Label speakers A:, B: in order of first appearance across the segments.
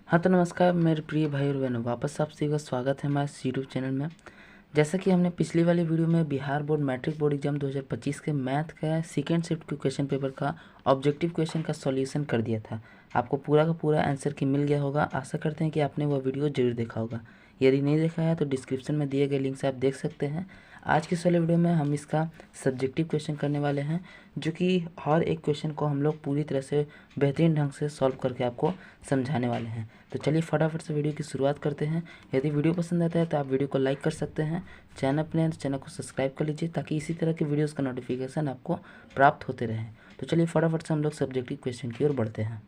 A: हाँ तो नमस्कार मेरे प्रिय भाई और बहनों, वापस आप सभी का स्वागत है हमारे यूट्यूब चैनल में। जैसा कि हमने पिछली वाली वीडियो में Bihar board matric board exam 2025 के मैथ का सेकेंड शिफ्ट के क्वेश्चन पेपर का ऑब्जेक्टिव क्वेश्चन का सॉल्यूशन कर दिया था। आपको पूरा का पूरा आंसर की मिल गया होगा। आशा करते हैं कि आपने वह वीडियो जरूर देखा होगा। यदि नहीं देखा है तो डिस्क्रिप्शन में दिए गए लिंक से आप देख सकते हैं। आज की इस वाले वीडियो में हम इसका सब्जेक्टिव क्वेश्चन करने वाले हैं, जो कि हर एक क्वेश्चन को हम लोग पूरी तरह से बेहतरीन ढंग से सॉल्व करके आपको समझाने वाले हैं। तो चलिए फटाफट से वीडियो की शुरुआत करते हैं। यदि वीडियो पसंद आता है तो आप वीडियो को लाइक कर सकते हैं। चैनल पर तो चैनल को सब्सक्राइब कर लीजिए ताकि इसी तरह के वीडियोस का नोटिफिकेशन आपको प्राप्त होते रहे। तो चलिए फटाफट से हम लोग सब्जेक्टिव क्वेश्चन की ओर बढ़ते हैं।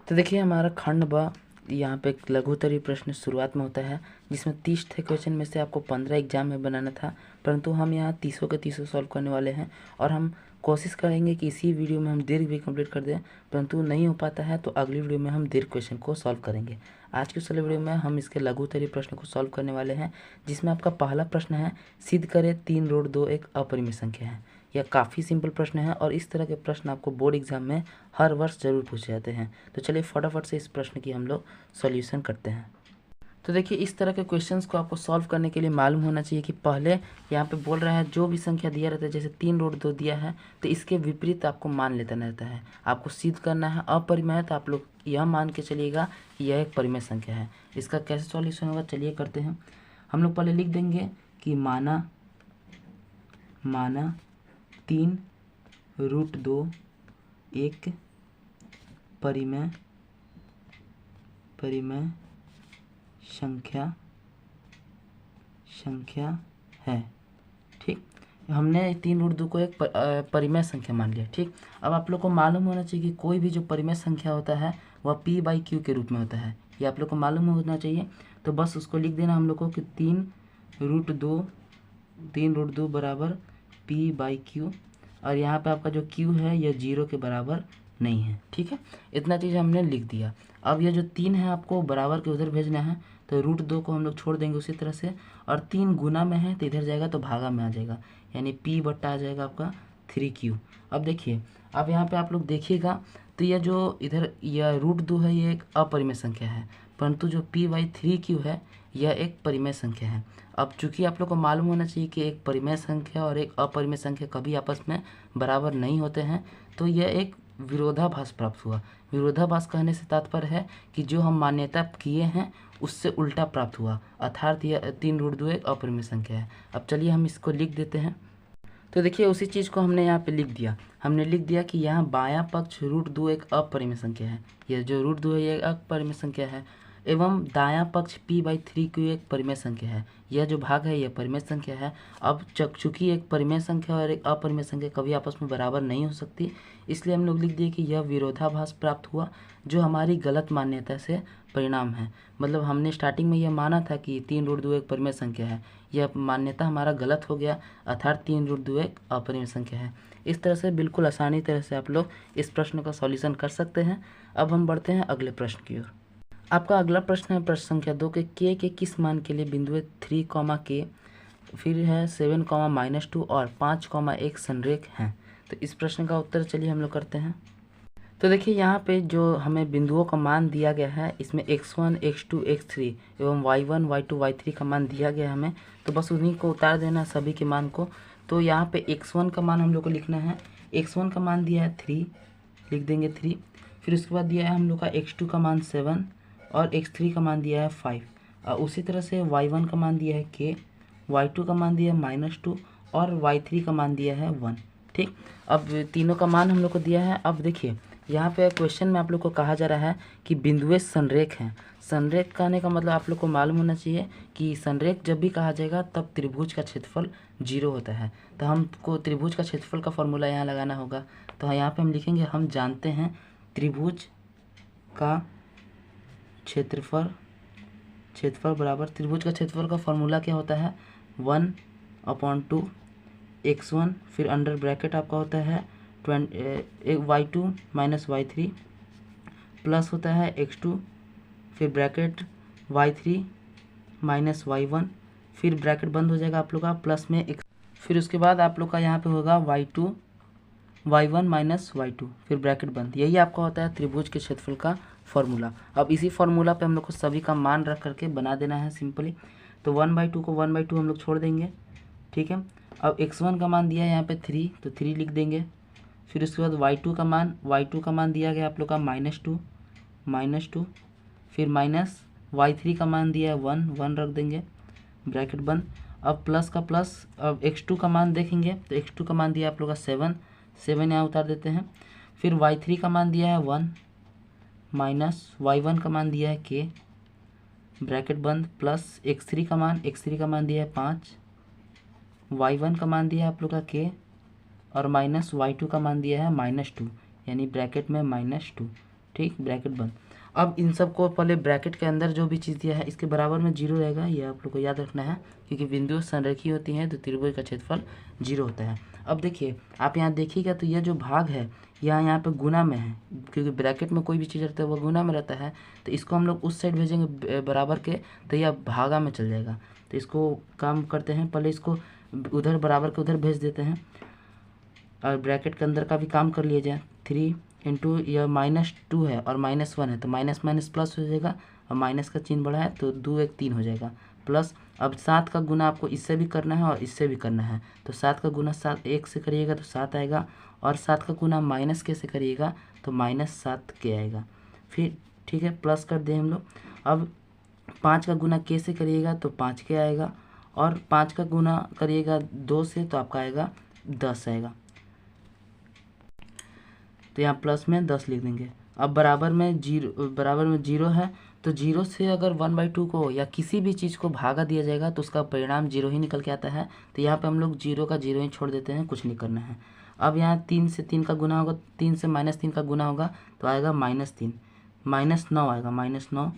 A: तो देखिए हमारा खंड ब यहाँ पे एक लघुत्तरीय प्रश्न शुरुआत में होता है, जिसमें 30 थे क्वेश्चन में से आपको 15 एग्जाम में बनाना था, परंतु हम यहाँ 30 के 30 सॉल्व करने वाले हैं। और हम कोशिश करेंगे कि इसी वीडियो में हम दीर्घ भी कंप्लीट कर दें, परंतु नहीं हो पाता है तो अगली वीडियो में हम दीर्घ क्वेश्चन को सॉल्व करेंगे। आज की इस वाले वीडियो में हम इसके लघुत्तरीय प्रश्न को सॉल्व करने वाले हैं, जिसमें आपका पहला प्रश्न है, सिद्ध करें 3 रूट 2 एक अपरिमेय संख्या है। यह काफ़ी सिंपल प्रश्न है और इस तरह के प्रश्न आपको बोर्ड एग्जाम में हर वर्ष ज़रूर पूछे जाते हैं। तो चलिए फटाफट से इस प्रश्न की हम लोग सॉल्यूशन करते हैं। तो देखिए इस तरह के क्वेश्चंस को आपको सॉल्व करने के लिए मालूम होना चाहिए कि पहले यहाँ पे बोल रहा है जो भी संख्या दिया रहता है, जैसे 3 रूट 2 दिया है तो इसके विपरीत आपको मान लेता रहता है। आपको सिद्ध करना है अपरिमेय, तो आप लोग यह मान के चलिएगा कि यह एक परिमेय संख्या है। इसका कैसे सॉल्यूशन होगा चलिए करते हैं। हम लोग पहले लिख देंगे कि माना 3 रूट 2 एक परिमेय संख्या है। ठीक, हमने 3 रूट 2 को एक परिमेय संख्या मान लिया। ठीक, अब आप लोग को मालूम होना चाहिए कि कोई भी जो परिमेय संख्या होता है वह p/q के रूप में होता है। ये आप लोग को मालूम होना चाहिए। तो बस उसको लिख देना हम लोग को कि 3 रूट 2 बराबर p/q, और यहाँ पे आपका जो q है यह 0 के बराबर नहीं है। ठीक है, इतना चीज़ हमने लिख दिया। अब यह जो 3 है आपको बराबर के उधर भेजना है, तो रूट 2 को हम लोग छोड़ देंगे उसी तरह से, और 3 गुना में है तो इधर जाएगा तो भागा में आ जाएगा, यानी p बट्टा आ जाएगा आपका 3q। अब देखिए, अब यहाँ पे आप लोग देखिएगा तो यह जो इधर यह रूट 2 है ये एक अपरिमेय संख्या है, परंतु जो p/3q है यह एक परिमेय संख्या है। अब चूंकि आप लोग को मालूम होना चाहिए कि एक परिमेय संख्या और एक अपरिमेय संख्या कभी आपस में बराबर नहीं होते हैं, तो यह एक विरोधाभास प्राप्त हुआ। विरोधाभास कहने से तात्पर्य है कि जो हम मान्यता किए हैं उससे उल्टा प्राप्त हुआ, अर्थात यह 3 रूट 2 एक अपरिमेय संख्या है। अब चलिए हम इसको लिख देते हैं। तो देखिए उसी चीज़ को हमने यहाँ पे लिख दिया। हमने लिख दिया कि यहाँ बायां पक्ष रूट 2 एक अपरिमेय संख्या है। यह जो रूट 2 है यह एक अपरिमेय संख्या है, एवं दायां पक्ष p/3q एक परिमेय संख्या है। यह जो भाग है यह परिमेय संख्या है। अब चूंकि एक परिमेय संख्या और एक अपरिमेय संख्या कभी आपस में बराबर नहीं हो सकती, इसलिए हम लोग लिख दिए कि यह विरोधाभास प्राप्त हुआ, जो हमारी गलत मान्यता से परिणाम है। मतलब हमने स्टार्टिंग में यह माना था कि 3 रूट 2 एक परिमेय संख्या है, यह मान्यता हमारा गलत हो गया, अर्थात 3 रूट 2 एक अपरिमेय संख्या है। इस तरह से बिल्कुल आसानी तरह से आप लोग इस प्रश्न का सॉल्यूशन कर सकते हैं। अब हम बढ़ते हैं अगले प्रश्न की ओर। आपका अगला प्रश्न है प्रश्न संख्या 2 के किस मान के लिए बिंदु 3, k फिर है 7, -2 और 5, 1 संरेख हैं। तो इस प्रश्न का उत्तर चलिए हम लोग करते हैं। तो देखिए यहाँ पे जो हमें बिंदुओं का मान दिया गया है, इसमें x1, x2, x3 एवं y1, y2, y3 का मान दिया गया है हमें, तो बस उन्हीं को उतार देना सभी के मान को। तो यहाँ पे x1 का मान हम लोग को लिखना है। x1 का मान दिया है 3, लिख देंगे 3। फिर उसके बाद दिया है हम लोग का x2 का मान 7 और x3 का मान दिया है 5। और उसी तरह से y1 का मान दिया है k, y2 का मान दिया है -2 और y3 का मान दिया है 1। ठीक, अब तीनों का मान हम लोग को दिया है। अब देखिए यहाँ पे क्वेश्चन में आप लोग को कहा जा रहा है कि बिंदुएं संरेख हैं। संरेख कहने का मतलब आप लोग को मालूम होना चाहिए कि संरेख जब भी कहा जाएगा तब त्रिभुज का क्षेत्रफल 0 होता है। तो हमको त्रिभुज का क्षेत्रफल का फॉर्मूला यहाँ लगाना होगा। तो यहाँ पे हम लिखेंगे, हम जानते हैं त्रिभुज का क्षेत्रफल बराबर, त्रिभुज का क्षेत्रफल का फॉर्मूला क्या होता है, 1/2 x1, फिर अंडर ब्रैकेट आपका होता है y2 - y3 प्लस होता है x2, फिर ब्रैकेट y3 - y1, फिर ब्रैकेट बंद हो जाएगा आप लोग का प्लस में x, फिर उसके बाद आप लोग का यहाँ पे होगा y2 y1 माइनस y2 फिर ब्रैकेट बंद। यही आपका होता है त्रिभुज के क्षेत्रफल का फॉर्मूला। अब इसी फॉर्मूला पे हम लोग को सभी का मान रख करके बना देना है सिंपली। तो 1/2 को 1/2 हम लोग छोड़ देंगे, ठीक है। अब x1 का मान दिया है यहाँ पे 3, तो 3 लिख देंगे। फिर उसके बाद y2 का मान दिया गया आप लोग का -2, फिर माइनस y3 का मान दिया है 1 रख देंगे, ब्रैकेट बंद। अब प्लस का प्लस, अब x2 का मान देखेंगे तो x2 का मान दिया आप लोग का 7 यहाँ उतार देते हैं। फिर y3 का मान दिया है 1 माइनस y1 का मान दिया है k, ब्रैकेट बंद, प्लस x3 का मान दिया है 5, y1 का मान दिया है आप लोग का k और माइनस y2 का मान दिया है -2, यानी ब्रैकेट में -2, ठीक, ब्रैकेट बंद। अब इन सब को पहले ब्रैकेट के अंदर जो भी चीज़ दिया है इसके बराबर में 0 रहेगा, ये आप लोग को याद रखना है, क्योंकि बिंदु संरेखी होती हैं तो त्रिभुज का क्षेत्रफल 0 होता है। अब देखिए आप यहाँ देखिएगा तो यह जो भाग है यहाँ पे गुना में है, क्योंकि ब्रैकेट में कोई भी चीज़ रहता है वो गुना में रहता है, तो इसको हम लोग उस साइड भेजेंगे बराबर के तो यह भागा में चल जाएगा। तो इसको काम करते हैं, पहले इसको उधर बराबर के उधर भेज देते हैं और ब्रैकेट के अंदर का भी काम कर लिया जाए। 3 इंटू यह -2 है और -1 है तो माइनस माइनस प्लस हो जाएगा, और माइनस का चिन्ह बड़ा है तो 2 1 3 हो जाएगा, प्लस। अब 7 का गुना आपको इससे भी करना है और इससे भी करना है, तो 7 का गुना 1 से करिएगा तो 7 आएगा, और 7 का गुना माइनस के से करिएगा तो -7 के आएगा। फिर ठीक है, प्लस कर दें हम लोग। अब 5 का गुना के से करिएगा तो 5 के आएगा, और 5 का गुना करिएगा 2 से तो आपका आएगा 10 आएगा, तो यहाँ प्लस में 10 लिख देंगे। अब बराबर में 0 है, तो 0 से अगर 1/2 को या किसी भी चीज़ को भागा दिया जाएगा तो उसका परिणाम 0 ही निकल के आता है, तो यहाँ पे हम लोग 0 का 0 ही छोड़ देते हैं, कुछ नहीं करना है। अब यहाँ 3 से 3 का गुना होगा, 3 से -3 का गुना होगा तो आएगा -3, -9 आएगा, -9।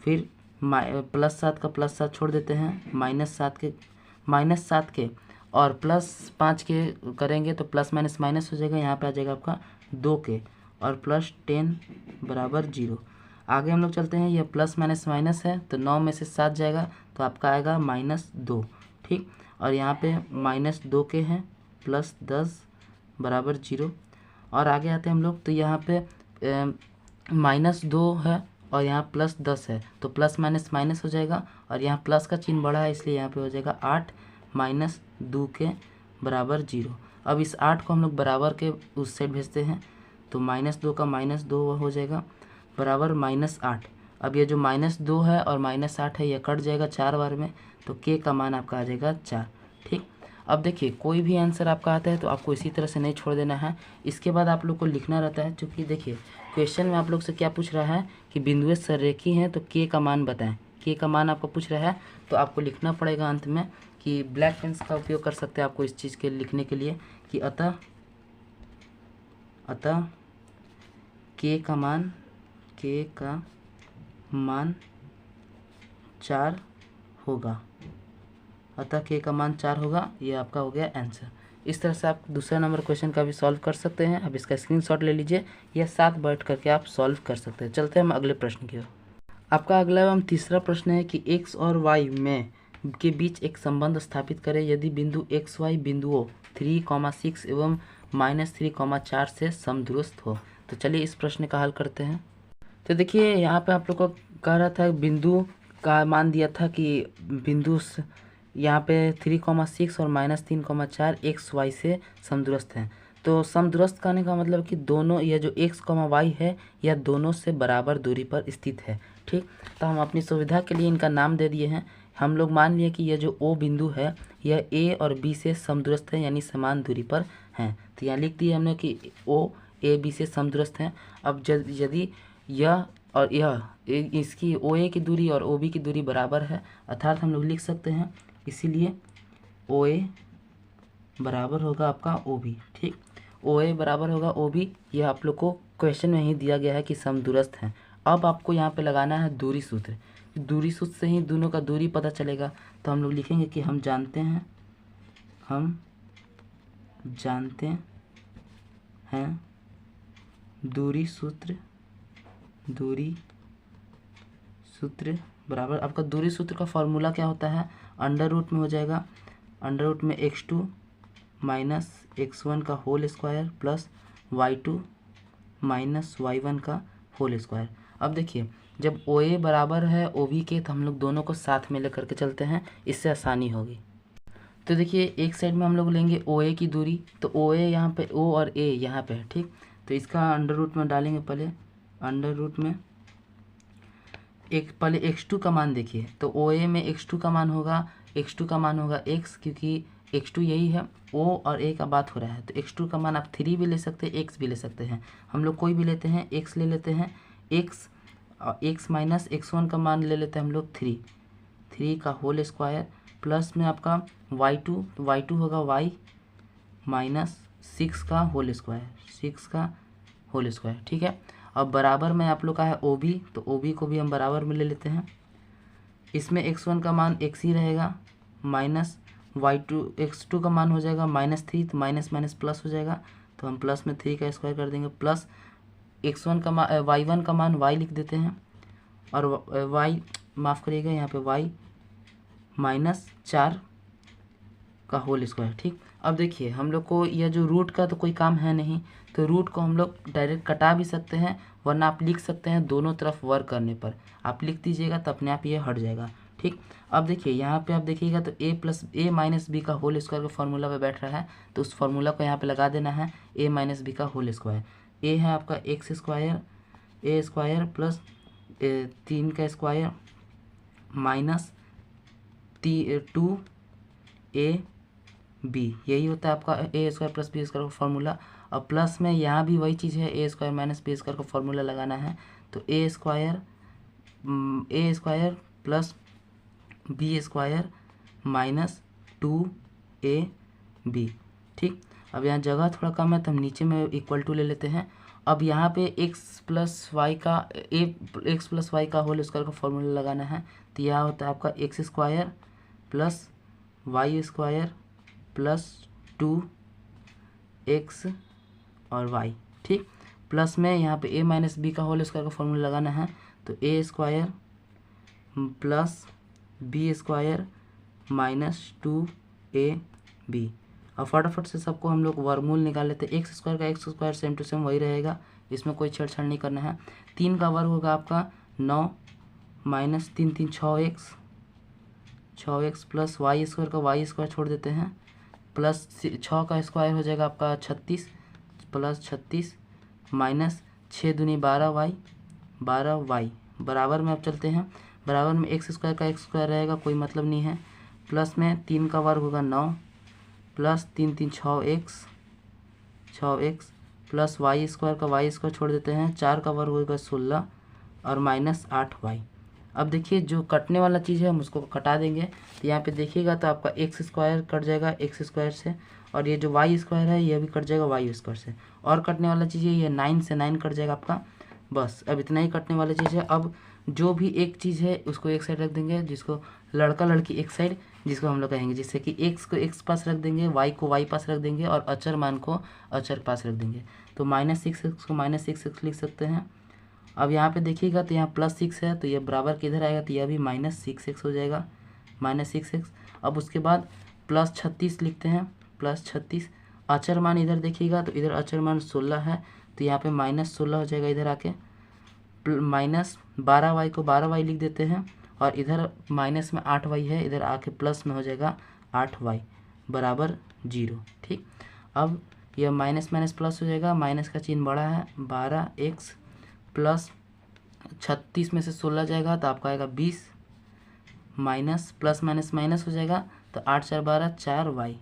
A: फिर +7 का +7 छोड़ देते हैं, -7 के और +5 के करेंगे तो प्लस माइनस माइनस हो जाएगा, यहाँ पे आ जाएगा आपका 2 के और +10 बराबर 0। आगे हम लोग चलते हैं, यह प्लस माइनस माइनस है तो 9 में से 7 जाएगा तो आपका आएगा -2, ठीक। और यहाँ पे -2 के हैं, +10 बराबर 0। और आगे आते हैं हम लोग, तो यहाँ पे -2 है और यहाँ +10 है तो प्लस माइनस माइनस हो जाएगा, और यहाँ प्लस का चिन्ह बड़ा है इसलिए यहाँ पे हो जाएगा 8 -2 के बराबर 0। अब इस 8 को हम लोग बराबर के उस साइड भेजते हैं तो -2 का -2 हो जाएगा बराबर -8। अब ये जो -2 है और -8 है ये कट जाएगा 4 बार में, तो के का मान आपका आ जाएगा 4, ठीक। अब देखिए कोई भी आंसर आपका आता है तो आपको इसी तरह से नहीं छोड़ देना है, इसके बाद आप लोग को लिखना रहता है। चूँकि देखिए क्वेश्चन में आप लोग से क्या पूछ रहा है कि बिंदुएं संरेखी हैं तो के का मान बताएं, के का मान आपको पूछ रहा है, तो आपको लिखना पड़ेगा अंत में कि ब्लैक पेन का उपयोग कर सकते हैं आपको इस चीज़ के लिखने के लिए कि अतः के का मान 4 होगा, अतः के का मान 4 होगा। ये आपका हो गया आंसर। इस तरह से आप दूसरा नंबर क्वेश्चन का भी सॉल्व कर सकते हैं। अब इसका स्क्रीनशॉट ले लीजिए, यह साथ बैठ करके आप सॉल्व कर सकते हैं। चलते हैं हम अगले प्रश्न की ओर। आपका अगला एवं तीसरा प्रश्न है कि x और y में के बीच एक संबंध स्थापित करें यदि बिंदु x y बिंदुओं 3,6 एवं -3,4 से समदूरस्थ हो। तो चलिए इस प्रश्न का हल करते हैं। तो देखिए यहाँ पे आप लोग को कह रहा था बिंदु का मान दिया था कि बिंदु यहाँ पे 3,6 और -3,4 x y से समदूरस्थ हैं। तो समदूरस्थ कहने का मतलब कि दोनों यह जो x, y है यह दोनों से बराबर दूरी पर स्थित है, ठीक। तो हम अपनी सुविधा के लिए इनका नाम दे दिए हैं। हम लोग मान लिए कि यह जो O बिंदु है यह A और B से समदूरस्थ है, यानी समान दूरी पर हैं। तो यहाँ लिख दिया हमने कि O A B से समदूरस्थ हैं। अब यदि यह और यह इसकी OA की दूरी और OB की दूरी बराबर है, अर्थात हम लोग लिख सकते हैं इसीलिए OA बराबर होगा आपका OB, ठीक। OA बराबर होगा OB, यह आप लोग को क्वेश्चन में ही दिया गया है कि समदूरस्थ हैं। अब आपको यहाँ पे लगाना है दूरी सूत्र। दूरी सूत्र से ही दोनों का दूरी पता चलेगा। तो हम लोग लिखेंगे कि हम जानते हैं दूरी सूत्र बराबर, आपका दूरी सूत्र का फॉर्मूला क्या होता है, अंडर रूट में हो जाएगा, अंडर रूट में x2 माइनस x1 का whole square plus y2 minus y1 का होल स्क्वायर। अब देखिए जब OA बराबर है OB के तो हम लोग दोनों को साथ में लेकर के चलते हैं, इससे आसानी होगी। तो देखिए एक साइड में हम लोग लेंगे OA की दूरी, तो OA यहाँ पे O और A यहाँ पे है, ठीक। तो इसका अंडर रूट में डालेंगे, पहले अंडर रूट में पहले x2 का मान देखिए, तो OA में x2 का मान होगा, x2 का मान होगा x, क्योंकि x2 यही है, O और A का बात हो रहा है। तो x2 का मान आप 3 भी ले सकते हैं, x भी ले सकते हैं, हम लोग कोई भी लेते हैं, x ले लेते हैं। x माइनस x1 का मान ले लेते हैं हम लोग 3 का होल स्क्वायर प्लस में आपका y2, तो y2 होगा y माइनस 6 का होल स्क्वायर, ठीक है। अब बराबर में आप लोग का है OB, तो OB को भी हम बराबर में ले लेते हैं। इसमें x1 का मान x ही रहेगा, माइनस x2 का मान हो जाएगा -3, तो माइनस माइनस प्लस हो जाएगा, तो हम प्लस में 3 का स्क्वायर कर देंगे, प्लस y1 का मान y लिख देते हैं, और y माफ़ करिएगा यहाँ पे y माइनस 4 का होल स्क्वायर, ठीक। अब देखिए हम लोग को यह जो रूट का तो कोई काम है नहीं, तो रूट को हम लोग डायरेक्ट कटा भी सकते हैं, वरना आप लिख सकते हैं दोनों तरफ वर्क करने पर आप लिख दीजिएगा तो अपने आप ये हट जाएगा, ठीक। अब देखिए यहाँ पे आप देखिएगा तो a माइनस बी का होल स्क्वायर का फॉर्मूला पे बैठ रहा है, तो उस फॉर्मूला को यहाँ पे लगा देना है, a माइनस बी का होल स्क्वायर। a है आपका x square, a square plus 3 का स्क्वायर माइनस 2ab, यही होता है आपका a square plus b square का फॉर्मूला। और प्लस में यहाँ भी वही चीज़ है, a square minus b square का फॉर्मूला लगाना है, तो a square plus b square minus 2ab, ठीक। अब यहाँ जगह थोड़ा कम है तो हम नीचे में इक्वल टू ले लेते हैं। अब यहाँ पे x प्लस वाई का होल स्क्वायर का फॉर्मूला लगाना है, तो यह होता है आपका x square plus y square plus 2x और y, ठीक। प्लस में यहाँ पे a माइनस बी का होल स्क्वायर का फॉर्मूला लगाना है, तो a square plus b square minus 2ab। अब फटाफट से सबको हम लोग वर्गमूल निकाल लेते हैं। एक्स स्क्वायर का x square same to same वही रहेगा, इसमें कोई छेड़छाड़ नहीं करना है। 3 का वर्ग होगा आपका 9 minus 3 3 6x plus y square का वाई स्क्वायर छोड़ देते हैं, प्लस 6 का स्क्वायर हो जाएगा आपका 36 प्लस 36 माइनस 6 दूनी 12y बराबर में अब चलते हैं। बराबर में एक्स स्क्वायर का एक्स स्क्वायर रहेगा, कोई मतलब नहीं है। प्लस में 3 का वर्ग होगा 9 plus 3 3 6x plus y square का वाई स्क्वायर छोड़ देते हैं, 4 का वर्ग होगा 16 और माइनस 8y। अब देखिए जो कटने वाला चीज़ है हम उसको कटा देंगे, तो यहाँ पे देखिएगा तो आपका एक्स स्क्वायर कट जाएगा एक्स स्क्वायर से, और ये जो वाई स्क्वायर है यह भी कट जाएगा वाई स्क्वायर से, और कटने वाला चीज़ है ये 9 से 9 कट जाएगा आपका। बस अब इतना ही कटने वाली चीज़ है। अब जो भी एक चीज़ है उसको एक साइड रख देंगे, जिसको लड़का लड़की एक साइड, जिसको हम लोग कहेंगे, जिससे कि एक्स को एक्स पास रख देंगे, वाई को वाई पास रख देंगे और अचर मान को अचर पास रख देंगे। तो -6x को -6x लिख सकते हैं। अब यहाँ पे देखिएगा तो यहाँ +6 है, तो ये बराबर किधर आएगा, तो यह भी -6x हो जाएगा, -6x। अब उसके बाद +36 लिखते हैं, +36। अचर मान इधर देखिएगा तो इधर अचर मान 16 है, तो यहाँ पे -16 हो जाएगा इधर आके, माइनस 12y को 12y लिख देते हैं, और इधर माइनस में 8y है, इधर आके प्लस में हो जाएगा 8y बराबर 0, ठीक। अब यह माइनस माइनस प्लस हो जाएगा, माइनस का चिन्ह बड़ा है, 12x प्लस 36 में से 16 जाएगा तो आपका आएगा 20 माइनस प्लस माइनस माइनस हो जाएगा, तो 8 4 12 4y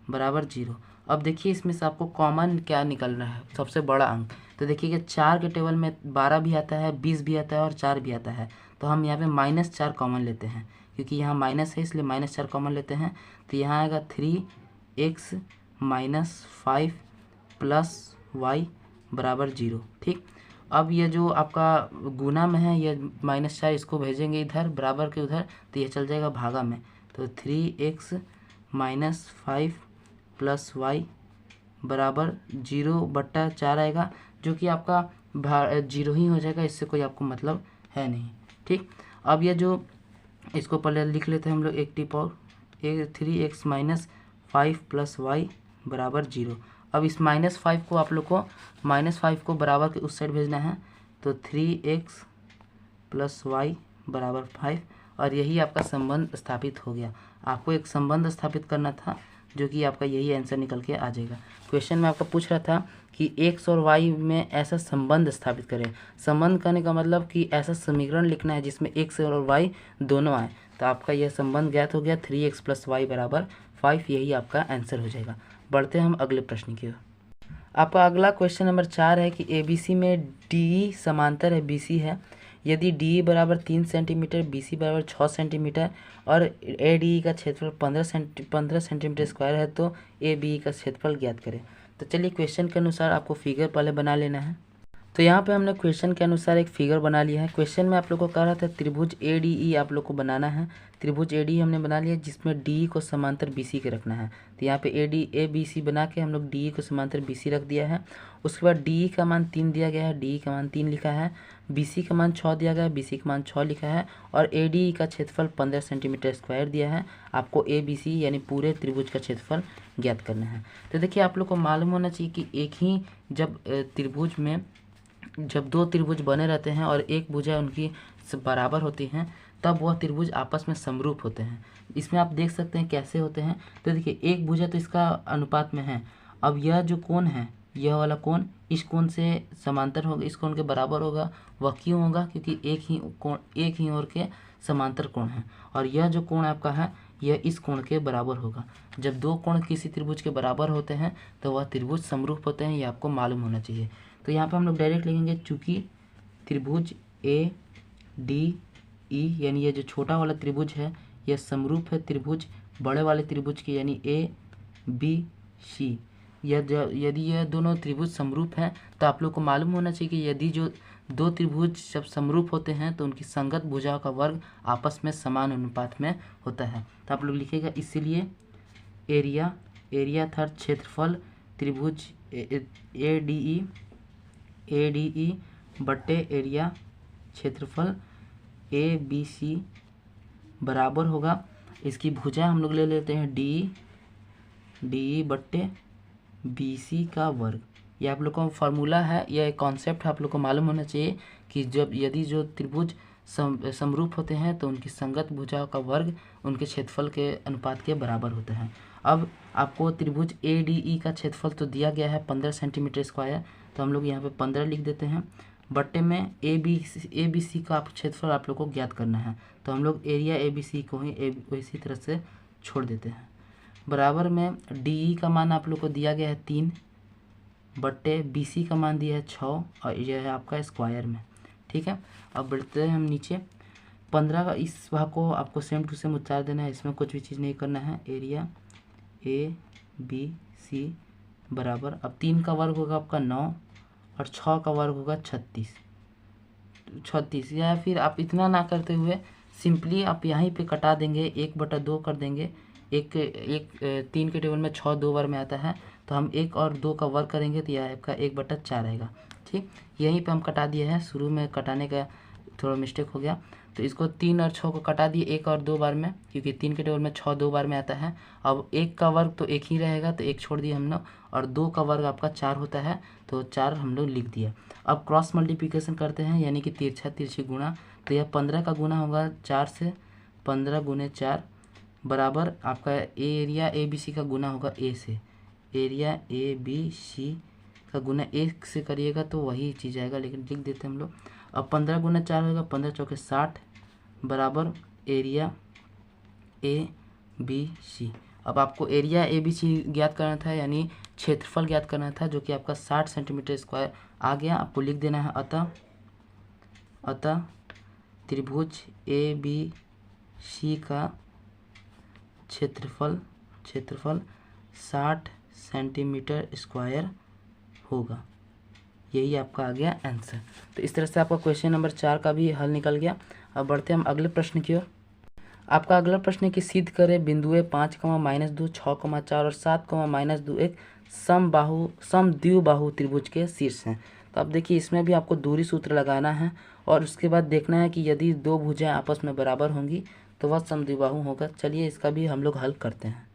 A: बराबर 0। अब देखिए इसमें से आपको कॉमन क्या निकलना है, सबसे बड़ा अंक। तो देखिए कि 4 के टेबल में 12 भी आता है, 20 भी आता है और 4 भी आता है, तो हम यहाँ पे -4 कॉमन लेते हैं, क्योंकि यहाँ माइनस है इसलिए -4 कॉमन लेते हैं। तो यहाँ आएगा 3x माइनस 5 प्लस y बराबर 0, ठीक। अब ये जो आपका गुना में है ये -4, इसको भेजेंगे इधर बराबर के उधर, तो ये चल जाएगा भागा में, तो 3x माइनस 5 प्लस y बराबर 0/4 आएगा, जो कि आपका 0 ही हो जाएगा, इससे कोई आपको मतलब है नहीं, ठीक। अब ये जो इसको पहले लिख लेते हैं हम लोग एक टिप और, 3x माइनस 5 प्लस y बराबर 0। अब इस -5 को आप लोग को -5 को बराबर के उस साइड भेजना है, तो 3x + y बराबर 5, और यही आपका संबंध स्थापित हो गया। आपको एक संबंध स्थापित करना था, जो कि आपका यही आंसर निकल के आ जाएगा। क्वेश्चन में आपका पूछ रहा था कि x और y में ऐसा संबंध स्थापित करें। संबंध करने का मतलब कि ऐसा समीकरण लिखना है जिसमें x और y दोनों आए। तो आपका यह संबंध ज्ञात हो गया, 3x + y बराबर 5, यही आपका आंसर हो जाएगा। बढ़ते हैं हम अगले प्रश्न की ओर। आपका अगला क्वेश्चन नंबर 4 है कि ABC में DE समांतर है BC है। यदि DE बराबर 3 सेंटीमीटर, BC बराबर 6 सेंटीमीटर और ADE का क्षेत्रफल 15 सेंटीमीटर स्क्वायर है, तो ABE का क्षेत्रफल ज्ञात करें। तो चलिए क्वेश्चन के अनुसार आपको फिगर पहले बना लेना है। तो यहाँ पे हमने क्वेश्चन के अनुसार एक फिगर बना लिया है। क्वेश्चन में आप लोग को कह रहा था त्रिभुज ADE आप लोग को बनाना है। त्रिभुज ADE हमने बना लिया, जिसमें DE को समांतर BC के रखना है। तो यहाँ पे ABC बना के हम लोग DE को समांतर BC रख दिया है। उसके बाद DE का मान 3 दिया गया है, DE का मान 3 लिखा है। BC का मान 6 दिया गया है, BC का मान 6 लिखा है। और ADE का क्षेत्रफल 15 सेंटीमीटर स्क्वायर दिया है। आपको ABC यानी पूरे त्रिभुज का क्षेत्रफल ज्ञात करना है। तो देखिए, आप लोग को मालूम होना चाहिए कि एक ही जब त्रिभुज में जब दो त्रिभुज बने रहते हैं और एक भुजा उनकी बराबर होती हैं, तब वह त्रिभुज आपस में समरूप होते हैं। इसमें आप देख सकते हैं कैसे होते हैं। तो देखिए, एक भुजा तो इसका अनुपात में है। अब यह जो कोण है, यह वाला कोण इस कोण से समांतर होगा, इस कोण के बराबर होगा। वह क्यों होगा? क्योंकि एक ही ओर के समांतर कोण है। और यह जो कोण आपका है, यह इस कोण के बराबर होगा। जब दो कोण किसी त्रिभुज के बराबर होते हैं तो वह त्रिभुज समरूप होते हैं, ये आपको मालूम होना चाहिए। तो यहाँ पे हम लोग डायरेक्ट लिखेंगे, चूँकि त्रिभुज ADE यानी ये जो छोटा वाला त्रिभुज है, यह समरूप है त्रिभुज बड़े वाले त्रिभुज की, यानी ABC। यदि यह दोनों त्रिभुज समरूप हैं, तो आप लोग को मालूम होना चाहिए कि यदि जो दो त्रिभुज जब समरूप होते हैं तो उनकी संगत भुजाओं का वर्ग आपस में समान अनुपात में होता है। तो आप लोग लिखेगा, इसीलिए एरिया था क्षेत्रफल त्रिभुज ADE बट्टे एरिया क्षेत्रफल ABC बराबर होगा, इसकी भुजा हम लोग ले लेते हैं DE बट्टे BC का वर्ग। ये आप लोग को फार्मूला है, यह एक कॉन्सेप्ट है, आप लोग को मालूम होना चाहिए कि यदि जो त्रिभुज समरूप होते हैं तो उनकी संगत भुजाओं का वर्ग उनके क्षेत्रफल के अनुपात के बराबर होता है। अब आपको त्रिभुज ADE का क्षेत्रफल तो दिया गया है 15 सेंटीमीटर स्क्वायर, तो हम लोग यहाँ पे 15 लिख देते हैं। बट्टे में ABC का क्षेत्रफल आप लोग को ज्ञात करना है, तो हम लोग एरिया ABC को ही इसी तरह से छोड़ देते हैं। बराबर में DE का मान आप लोग को दिया गया है 3 बट्टे BC का मान दिया है 6, और यह है आपका स्क्वायर में। ठीक है, अब बढ़ते हैं हम नीचे। 15 का इस भाग को आपको सेम टू सेम उतार देना है, इसमें कुछ भी चीज़ नहीं करना है। एरिया ABC बराबर, अब 3 का वर्ग होगा आपका 9 और 6 का वर्ग होगा 36। या फिर आप इतना ना करते हुए सिंपली आप यहीं पे कटा देंगे, 1/2 कर देंगे। एक 3 के टेबल में 6 2 बार में आता है, तो हम 1 और 2 का वर्ग करेंगे तो यह आपका 1/4 रहेगा। ठीक, यहीं पे हम कटा दिए हैं, शुरू में कटाने का थोड़ा मिस्टेक हो गया, तो इसको 3 और 6 को कटा दिए 1 और 2 बार में, क्योंकि 3 के टेबल में 6 2 बार में आता है। अब 1 का वर्ग तो 1 ही रहेगा, तो 1 छोड़ दिए हम लोग, और 2 का वर्ग आपका 4 होता है, तो 4 हम लोग लिख दिया। अब क्रॉस मल्टीप्लिकेशन करते हैं, यानी कि तिरछी गुणा, तो यह 15 का गुना होगा 4 से, 15 गुने 4 बराबर आपका एरिया ABC का गुना होगा A से। एरिया ABC का गुना 1 से करिएगा तो वही चीज़ आएगा, लेकिन लिख देते हैं हम लोग। अब 15 गुना 4 होगा, 15 चौके 60 बराबर एरिया ABC। अब आपको एरिया ABC ज्ञात करना था, यानी क्षेत्रफल ज्ञात करना था, जो कि आपका 60 सेंटीमीटर स्क्वायर आ गया। आपको लिख देना है, अतः त्रिभुज ABC का क्षेत्रफल 60 सेंटीमीटर स्क्वायर होगा। यही आपका आ गया आंसर। तो इस तरह से आपका क्वेश्चन नंबर 4 का भी हल निकल गया। अब बढ़ते हैं हम अगले प्रश्न की ओर। आपका अगला प्रश्न है कि सिद्ध करें बिंदुए 5, -2, 6, 4 और 7, -2 एक समद्विबाहु त्रिभुज के शीर्ष हैं। तो अब देखिए, इसमें भी आपको दूरी सूत्र लगाना है और उसके बाद देखना है कि यदि दो भुजाएं आपस में बराबर होंगी तो वह समद्विबाहु होगा। चलिए इसका भी हम लोग हल करते हैं।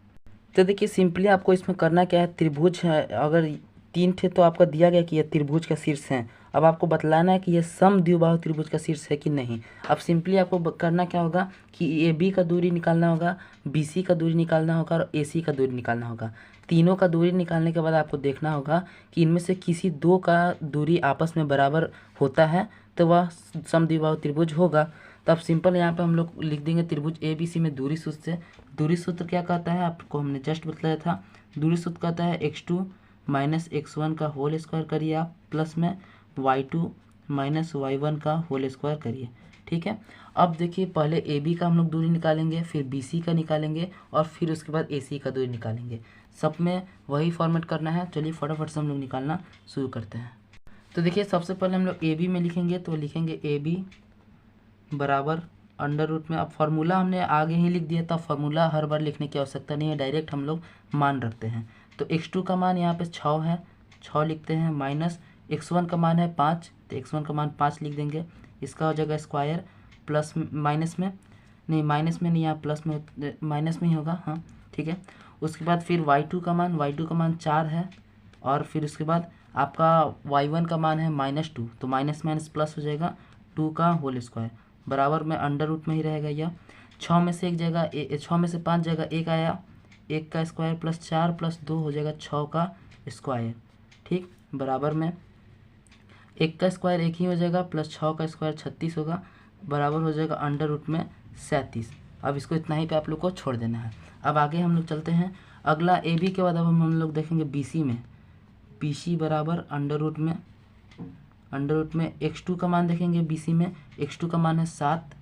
A: तो देखिए सिंपली आपको इसमें करना क्या है, त्रिभुज है, अगर 3 थे तो आपका दिया गया कि ये त्रिभुज का शीर्ष है। अब आपको बतलाना है कि ये समद्विबाहु त्रिभुज का शीर्ष है कि नहीं। अब सिंपली आपको करना क्या होगा कि AB का दूरी निकालना होगा, BC का दूरी निकालना होगा और AC का दूरी निकालना होगा। तीनों का दूरी निकालने के बाद आपको देखना होगा कि इनमें से किसी दो का दूरी आपस में बराबर होता है तो वह समद्विबाहु त्रिभुज होगा। तो अब सिंपल यहाँ पे हम लोग लिख देंगे त्रिभुज ABC में दूरी सूत्र से। दूरी सूत्र क्या कहता है आपको हमने जस्ट बताया था, दूरी सूत्र कहता है x2 माइनस x1 का होल स्क्वायर करिए आप, प्लस में y2 माइनस y1 का होल स्क्वायर करिए। ठीक है, अब देखिए पहले AB का हम लोग दूरी निकालेंगे, फिर BC का निकालेंगे और फिर उसके बाद AC का दूरी निकालेंगे। सब में वही फॉर्मेट करना है। चलिए फटाफट से हम लोग निकालना शुरू करते हैं। तो देखिए सबसे पहले हम लोग AB में लिखेंगे, तो लिखेंगे AB बराबर अंडर रूट में। अब फार्मूला हमने आगे ही लिख दिया था, फार्मूला हर बार लिखने की आवश्यकता नहीं है, डायरेक्ट हम लोग मान रखते हैं। तो x2 का मान यहाँ पे 6 है, 6 लिखते हैं, माइनस x1 का मान है 5, तो x1 का मान 5 लिख देंगे। इसका हो जाएगा स्क्वायर, प्लस माइनस में नहीं, माइनस में नहीं, यहाँ प्लस में माइनस में ही होगा, हाँ ठीक है। उसके बाद फिर y2 का मान 4 है, और फिर उसके बाद आपका y1 का मान है -2, तो माइनस माइनस प्लस हो जाएगा 2 का होल स्क्वायर, बराबर में अंडर रूट में ही रहेगा यह। 6 में से 5 जगह 1 आया, 1 का स्क्वायर प्लस 4 प्लस 2 हो जाएगा 6 का स्क्वायर। ठीक, बराबर में 1 का स्क्वायर 1 ही हो जाएगा, प्लस 6 का स्क्वायर 36 होगा, बराबर हो जाएगा अंडर रूट में 37। अब इसको इतना ही पे आप लोग को छोड़ देना है। अब आगे हम लोग चलते हैं, अगला AB के बाद अब हम लोग देखेंगे BC में। BC बराबर अंडर रूट में x2 का मान देखेंगे BC में। x2 का मान है 7,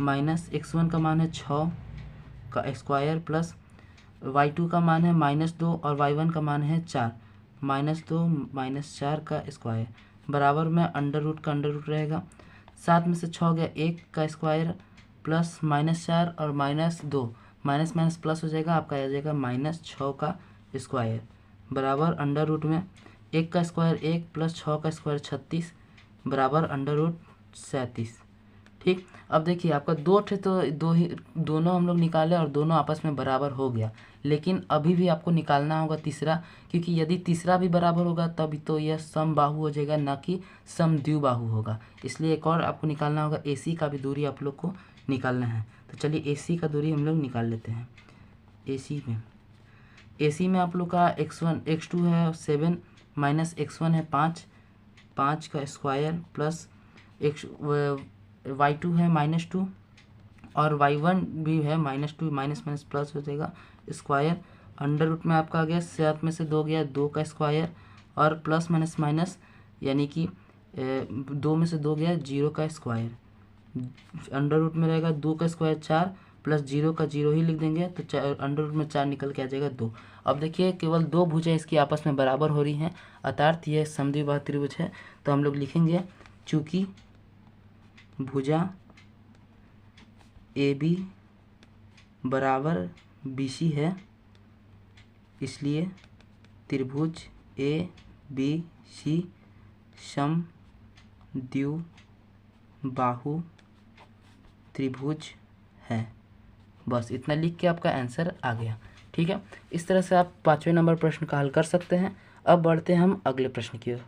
A: माइनस x1 का मान है 6 का स्क्वायर, प्लस y2 का मान है -2 और y1 का मान है 4, -2 -4 का स्क्वायर, बराबर में अंडर रूट का अंडर रूट रहेगा। 7 में से 6 गया, 1 का स्क्वायर प्लस -4 और -2, माइनस माइनस प्लस हो जाएगा, आपका आ जाएगा -6 का स्क्वायर, बराबर अंडर रूट में 1 का स्क्वायर 1 प्लस 6 का स्क्वायर 36, बराबर अंडर रूट 37। ठीक, अब देखिए आपका 2 थे तो दोनों हम लोग निकाले और दोनों आपस में बराबर हो गया, लेकिन अभी भी आपको निकालना होगा तीसरा, क्योंकि यदि तीसरा भी बराबर होगा तब तो यह समबाहु हो जाएगा, ना कि समद्विबाहु होगा। इसलिए एक और आपको निकालना होगा, AC का भी दूरी आप लोग को निकालना है। तो चलिए AC का दूरी हम लोग निकाल लेते हैं। AC में आप लोग का x2 है 7, माइनस x1 है 5 का स्क्वायर, प्लस y2 है -2 और y1 भी है -2, माइनस माइनस प्लस हो जाएगा स्क्वायर, अंडर रूट में आपका आ गया 7 में से 2 गया 2 का स्क्वायर, और प्लस माइनस माइनस यानी कि 2 में से 2 गया 0 का स्क्वायर, अंडर रूट में रहेगा 2 का स्क्वायर 4 प्लस 0 का 0 ही लिख देंगे, तो अंडर रूट में 4 निकल के आ जाएगा 2। अब देखिए केवल 2 भुजाएं इसकी आपस में बराबर हो रही हैं, अर्थात यह समद्विबाहु त्रिभुज है। तो हम लोग लिखेंगे चूँकि भुजा AB बराबर BC है, इसलिए त्रिभुज ABC समद्विबाहु त्रिभुज है। बस इतना लिख के आपका आंसर आ गया। ठीक है, इस तरह से आप 5वें नंबर प्रश्न का हल कर सकते हैं। अब बढ़ते हैं हम अगले प्रश्न की ओर।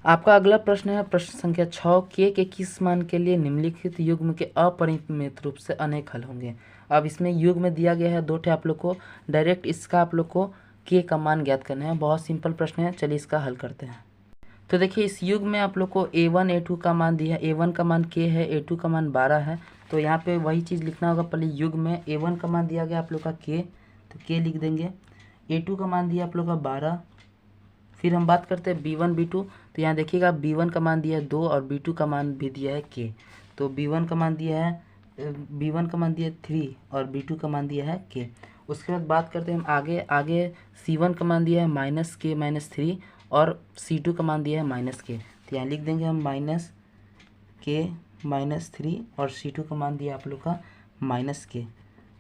A: आपका अगला प्रश्न है प्रश्न संख्या 6, के किस मान के लिए निम्नलिखित युग्म के अपरिमित रूप से अनेक हल होंगे। अब इसमें युग्म दिया गया है 2 ठे, आप लोग को डायरेक्ट इसका आप लोग को के का मान ज्ञात करना है। बहुत सिंपल प्रश्न है, चलिए इसका हल करते हैं। तो देखिए इस युग्म में आप लोग को A1 A2 का मान दिया है, A1 का मान k है, A2 का मान 12 है, तो यहाँ पे वही चीज़ लिखना होगा। पहले युग्म में A1 का मान दिया गया आप लोग का k, तो k लिख देंगे। A2 का मान दिया आप लोग का 12। फिर हम बात करते हैं B1 B2, तो यहाँ देखिएगा B1 का मान दिया है 2 और B2 का मान भी दिया है k, तो B1 का मान दिया है 3 और B2 का मान दिया है k। उसके बाद बात करते हैं हम आगे C1 का मान दिया है -k -3 और C2 का मान दिया है -k, तो यहाँ लिख देंगे हम -k -3 और C2 का मान दिया आप लोग का -k।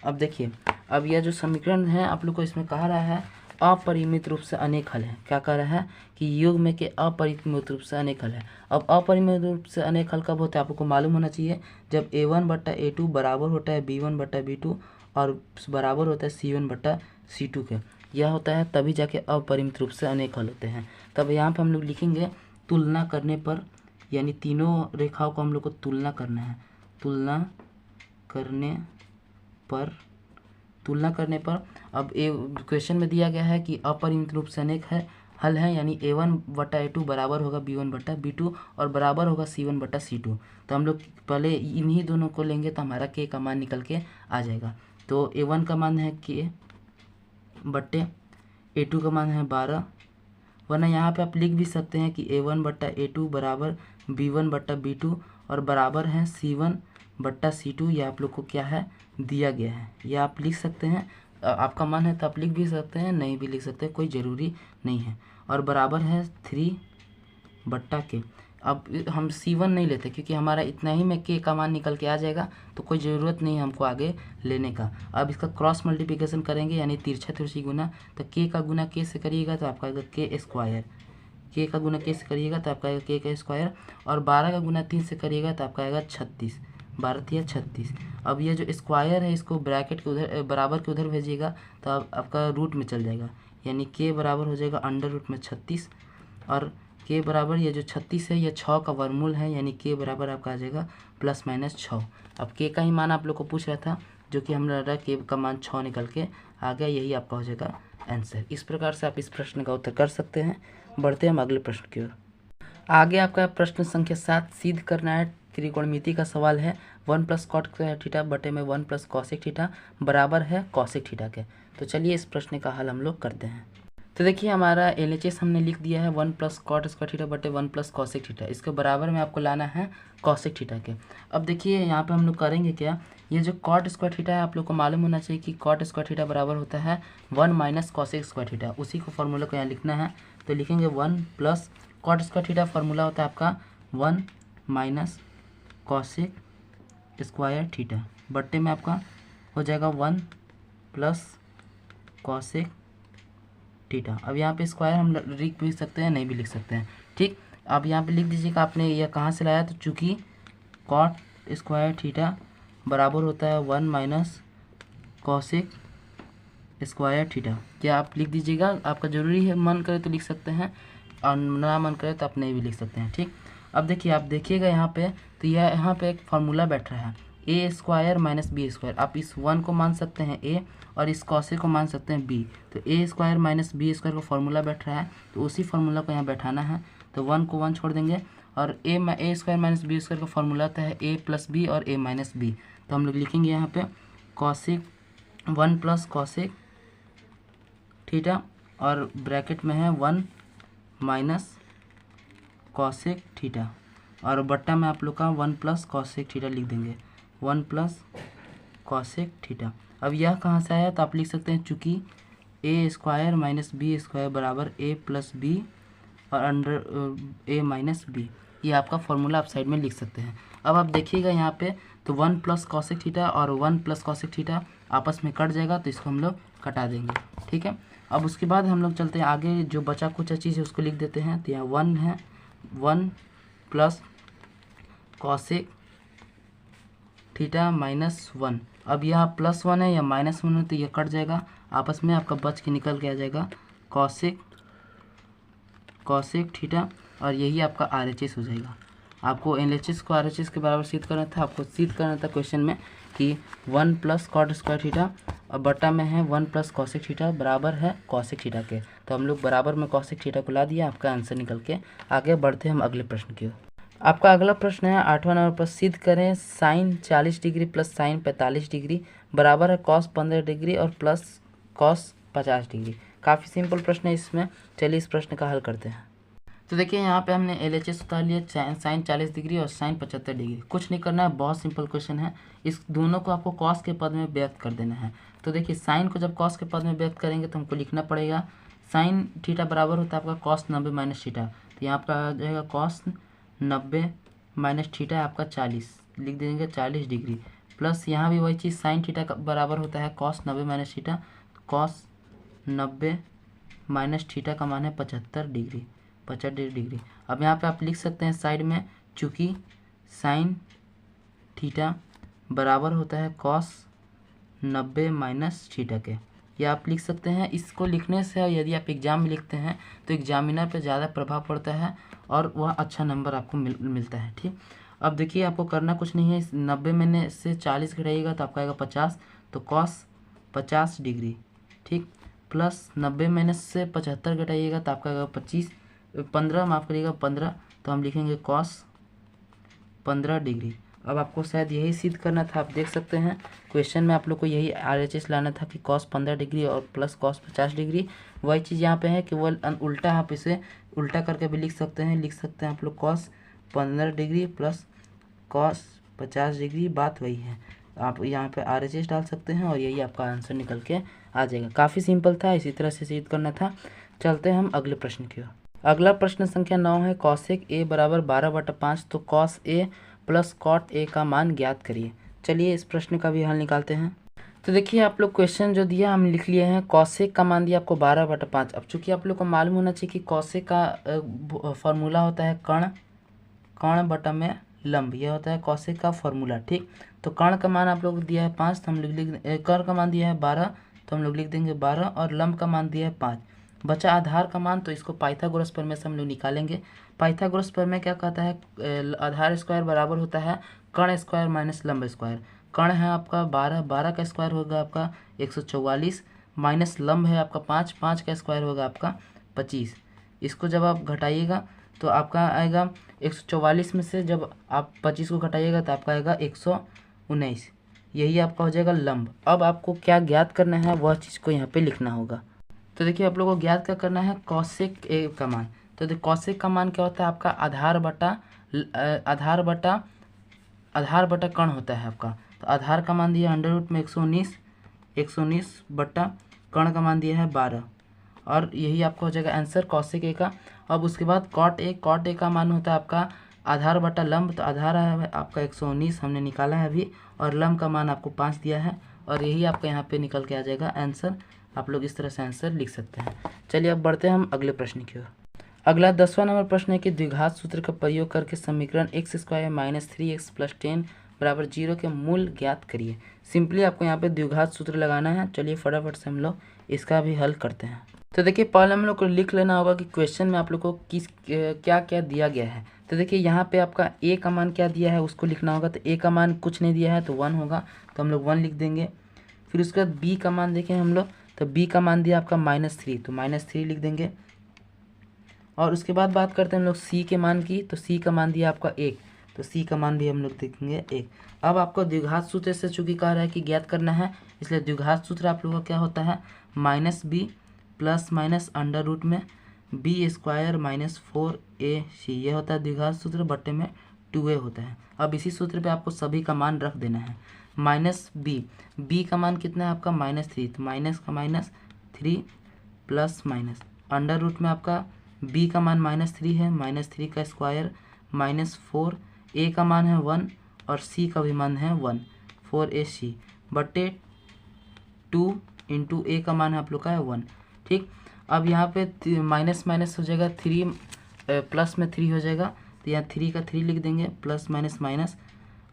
A: अब देखिए, अब यह जो समीकरण है आप लोग को इसमें कहा रहा है अपरिमित रूप से अनेक हल है। क्या कह रहा है कि युग्म के अपरिमित रूप से अनेक हल है। अब अपरिमित रूप से अनेक हल कब होता है आपको मालूम होना चाहिए, जब A1 बट्टा A2 बराबर होता है B1 बट्टा B2 और बराबर होता है C1 बट्टा C2 के। यह होता है तभी जाके अपरिमित रूप से अनेक हल होते हैं। तब यहाँ पे हम लोग लिखेंगे तुलना करने पर, यानी तीनों रेखाओं को हम लोग को तुलना करना है। तुलना करने पर अब क्वेश्चन में दिया गया है कि अपरिमित रूप से अनेक हल है, यानी A1/A2 बराबर होगा B1/B2 और बराबर होगा C1/C2। तो हम लोग पहले इन्हीं दोनों को लेंगे तो हमारा K का मान निकल के आ जाएगा। तो A1 का मान है K/A2 का मान है 12, वरना यहाँ पे आप लिख भी सकते हैं कि A1/A2 बराबर B1/B2 और बराबर है C1/C2। यह आप लोग को क्या है दिया गया है, यह आप लिख सकते हैं। आपका मन है तो आप लिख भी सकते हैं, नहीं भी लिख सकते, कोई ज़रूरी नहीं है। और बराबर है 3/K। अब हम C1 नहीं लेते क्योंकि हमारा इतना ही में K का मान निकल के आ जाएगा, तो कोई ज़रूरत नहीं है हमको आगे लेने का। अब इसका क्रॉस मल्टीप्लिकेशन करेंगे, यानी तिरछा तिरछी गुना। तो K का गुना K से करिएगा तो आपका आएगा K²। K का गुना K से करिएगा तो आपका आएगा K का स्क्वायर। और 12 का गुना 3 से करिएगा तो आपका आएगा 36। 12×3 = 36। अब ये जो स्क्वायर है इसको ब्रैकेट के उधर बराबर के उधर भेजिएगा तो आपका रूट में चल जाएगा, यानी K बराबर हो जाएगा √36। और K बराबर ये जो 36 है ये 6 का वर्गमूल है, यानी K बराबर आपका आ जाएगा +-6। अब K का ही मान आप लोग को पूछ रहा था, जो कि हम रहा K का मान 6 निकल के आ गया, यही आपका हो जाएगा आंसर। इस प्रकार से आप इस प्रश्न का उत्तर कर सकते हैं। बढ़ते हैं हम अगले प्रश्न की ओर। आगे आपका प्रश्न संख्या 7 सिद्ध करना है। त्रिकोणमिति का सवाल है 1 + cot² थीटा बटे में 1 + cosec थीटा बराबर है cosec थीटा के। तो चलिए इस प्रश्न का हल हम लोग करते हैं। तो देखिए हमारा LHS हमने लिख दिया है 1 + cot² थीटा बटे 1 + cosec थीटा। इसके बराबर में आपको लाना है cosec थीटा के। अब देखिए यहाँ पे हम लोग करेंगे क्या, ये जो cot² थीटा है आप लोग को मालूम होना चाहिए कि cot² थीटा बराबर होता है 1 - cosec² थीटा। उसी को फॉर्मूला को यहाँ लिखना है, तो लिखेंगे 1 + cot² थीटा फॉर्मूला होता है आपका 1 - cosec² थीटा बट्टे में आपका हो जाएगा 1 + cosec थीटा। अब यहाँ पे स्क्वायर हम लिख भी सकते हैं, नहीं भी लिख सकते हैं, ठीक। अब यहाँ पे लिख दीजिएगा आपने यह कहाँ से लाया, तो चूँकि cot² थीटा बराबर होता है 1 - cosec² थीटा। क्या आप लिख दीजिएगा, आपका ज़रूरी है, मन करे तो लिख सकते हैं और ना मन करे तो आप नहीं भी लिख सकते हैं, ठीक। अब देखिए आप देखिएगा यहाँ पे, तो यह यहाँ पे एक फार्मूला बैठ रहा है A² - B²। आप इस 1 को मान सकते हैं A और इस cosec को मान सकते हैं B। तो A² - B² का फार्मूला बैठ रहा है, तो उसी फार्मूला को यहाँ बैठाना है। तो 1 को 1 छोड़ देंगे और A² - B² का फार्मूला आता है A + B और A - B। तो हम लोग लिखेंगे यहाँ पे cosec 1 + cosec थीटा और ब्रैकेट में है 1 - cosec थीटा और बट्टा में आप लोग का 1 + cosec थीटा लिख देंगे, 1 + cosec थीटा। अब यह कहाँ से आया, तो आप लिख सकते हैं चूँकि A² - B² बराबर A + B और अंडर A - B। ये आपका फॉर्मूला आप साइड में लिख सकते हैं। अब आप देखिएगा यहाँ पे, तो 1 + cosec थीटा और 1 + cosec थीटा आपस में कट जाएगा, तो इसको हम लोग कटा देंगे, ठीक है। अब उसके बाद हम लोग चलते हैं आगे, जो बचा कुछ चीज़ है उसको लिख देते हैं। तो यहाँ 1 है, 1 + cosec थीटा -1। अब यहाँ +1 है या -1 है तो ये कट जाएगा आपस में, आपका बच के निकल के आ जाएगा cosec थीटा और यही आपका RHS हो जाएगा। आपको LHS को RHS के बराबर सिद्ध करना था, आपको सिद्ध करना था क्वेश्चन में कि 1 + cot² थीटा और बटा में है 1 + cosec थीटा बराबर है cosec थीटा के। तो हम लोग बराबर में cosec थीटा को ला दिया, आपका आंसर निकल के आगे बढ़ते हैं हम अगले प्रश्न की ओर। आपका अगला प्रश्न है 8वां नंबर पर, सिद्ध करें sin 40 डिग्री + sin 45 डिग्री बराबर है cos 15 डिग्री और प्लस cos 50 डिग्री। काफ़ी सिंपल प्रश्न है इसमें, चलिए इस प्रश्न का हल करते हैं। तो देखिए यहाँ पे हमने LHS उतार लिया, sin 40 डिग्री और sin 75 डिग्री। कुछ नहीं करना है, बहुत सिंपल क्वेश्चन है। इस दोनों को आपको cos के पद में व्यक्त कर देना है। तो देखिए sin को जब cos के पद में व्यक्त करेंगे तो हमको लिखना पड़ेगा sin थीटा बराबर होता है आपका cos 90 - थीटा। तो यहाँ पर आ जाएगा cos 90 - थीटा आपका 40, लिख देंगे 40 डिग्री, प्लस यहाँ भी वही चीज़ sin थीटा का बराबर होता है cos 90 - थीटा। cos 90 - थीटा का मान है 75 डिग्री, 75 डिग्री। अब यहाँ पे आप लिख सकते हैं साइड में, चूँकि sin थीटा बराबर होता है cos 90 - थीटा के, या आप लिख सकते हैं। इसको लिखने से यदि आप एग्ज़ाम में लिखते हैं तो एग्जामिनर पे ज़्यादा प्रभाव पड़ता है और वह अच्छा नंबर आपको मिलता है। ठीक, अब देखिए आपको करना कुछ नहीं है। 90 में से 40 घटाइएगा तो आपका आएगा 50, तो कॉस 50 डिग्री। ठीक, प्लस 90 में से 75 घटाइएगा तो आपका आएगा 15 माफ़ करिएगा 15, तो हम लिखेंगे कॉस 15 डिग्री। अब आपको शायद यही सिद्ध करना था। आप देख सकते हैं क्वेश्चन में आप लोग को यही RHS लाना था कि कॉस 15 डिग्री और प्लस कॉस 50 डिग्री। वही चीज़ यहाँ पे है कि वो उल्टा, आप इसे उल्टा करके भी लिख सकते हैं आप लोग cos 15 degree plus cos 50 degree. बात वही है, आप यहाँ पे RHS डाल सकते हैं और यही आपका आंसर निकल के आ जाएगा। काफ़ी सिंपल था, इसी तरह से सिद्ध करना था। चलते हैं हम अगले प्रश्न की ओर। अगला प्रश्न संख्या 9 है, कॉसेक A बराबर 12/5, तो cos A plus cot A का मान ज्ञात करिए। चलिए इस प्रश्न का भी हल निकालते हैं। तो देखिए आप लोग क्वेश्चन जो दिया हम लिख लिए हैं। कॉसेक का मान दिया आपको 12/5। अब चूंकि आप लोग को मालूम होना चाहिए कि कॉसेक का फॉर्मूला होता है कर्ण बटा में लंब, यह होता है कॉसेक का फॉर्मूला। ठीक, तो कर्ण का मान आप लोग को दिया है 5, तो हम कर्ण का मान दिया है 12, तो हम लोग लिख देंगे 12, और लंब का मान दिया है 5। बचा आधार का मान, तो इसको पाइथागोरस प्रमेय से हम लोग निकालेंगे। पाइथागोरस प्रमेय क्या कहता है, आधार स्क्वायर बराबर होता है कर्ण स्क्वायर माइनस लंब स्क्वायर। कर्ण है आपका 12 का स्क्वायर होगा आपका 144, माइनस लंब है आपका 5 का स्क्वायर होगा आपका 25। इसको जब आप घटाइएगा तो आपका आएगा 144 में से जब आप 25 को घटाइएगा तो आपका आएगा 119। यही आपका हो जाएगा लंब। अब आपको क्या ज्ञात करना है वह चीज़ को यहाँ पे लिखना होगा। तो देखिए आप लोगों को ज्ञात क्या करना है, कॉसेक ए का मान। तो देखिए कॉसेक का मान क्या होता है आपका आधार बटा कर्ण होता है आपका। तो आधार का मान दिया √ में 119 बटा कर्ण का मान दिया है 12, और यही आपका हो जाएगा आंसर कॉसेक ए का। अब उसके बाद कॉट ए का मान होता है आपका आधार बटा लंब। तो आधार है आपका 119 हमने निकाला है अभी, और लंब का मान आपको 5 दिया है, और यही आपका यहाँ पे निकल के आ जाएगा आंसर। आप लोग इस तरह से आंसर लिख सकते हैं। चलिए अब बढ़ते हैं हम अगले प्रश्न की ओर। अगला 10वां नंबर प्रश्न है कि द्विघात सूत्र का प्रयोग करके समीकरण x² - 3x + 10 = 0 के मूल ज्ञात करिए। सिंपली आपको यहाँ पे द्विघात सूत्र लगाना है। चलिए फटाफट से हम लोग इसका भी हल करते हैं। तो देखिए पहले हम लोग को लिख लेना होगा कि क्वेश्चन में आप लोग को क्या क्या दिया गया है। तो देखिए यहाँ पे आपका a का मान क्या दिया है उसको लिखना होगा। तो a का मान कुछ नहीं दिया है तो 1 होगा, तो हम लोग 1 लिख देंगे। फिर उसके बाद b का मान देखें हम लोग, तो b का मान दिया आपका -3, तो -3 लिख देंगे। और उसके बाद बात करते हैं हम लोग c के मान की। तो c का मान दिया आपका 1, तो c का मान भी हम लोग देखेंगे 1। अब आपको द्विघात सूत्र से चूंकि कह रहा है कि ज्ञात करना है, इसलिए द्विघात सूत्र आप लोगों का क्या होता है -b प्लस माइनस √ में b² - 4ac, ये होता है द्विघात सूत्र, बट्टे में 2a होता है। अब इसी सूत्र पे आपको सभी का मान रख देना है। b का मान कितना है आपका -3, तो माइनस का -3 प्लस माइनस √ में आपका b का मान -3 है, -3 का स्क्वायर -4, a का मान है 1 और c का भी मान है 1, 4ac बट्टे 2 × a का मान है आप लोग का है 1। ठीक, अब यहाँ पे माइनस माइनस हो जाएगा 3 प्लस में 3 हो जाएगा, तो यहाँ 3 का 3 लिख देंगे, प्लस माइनस माइनस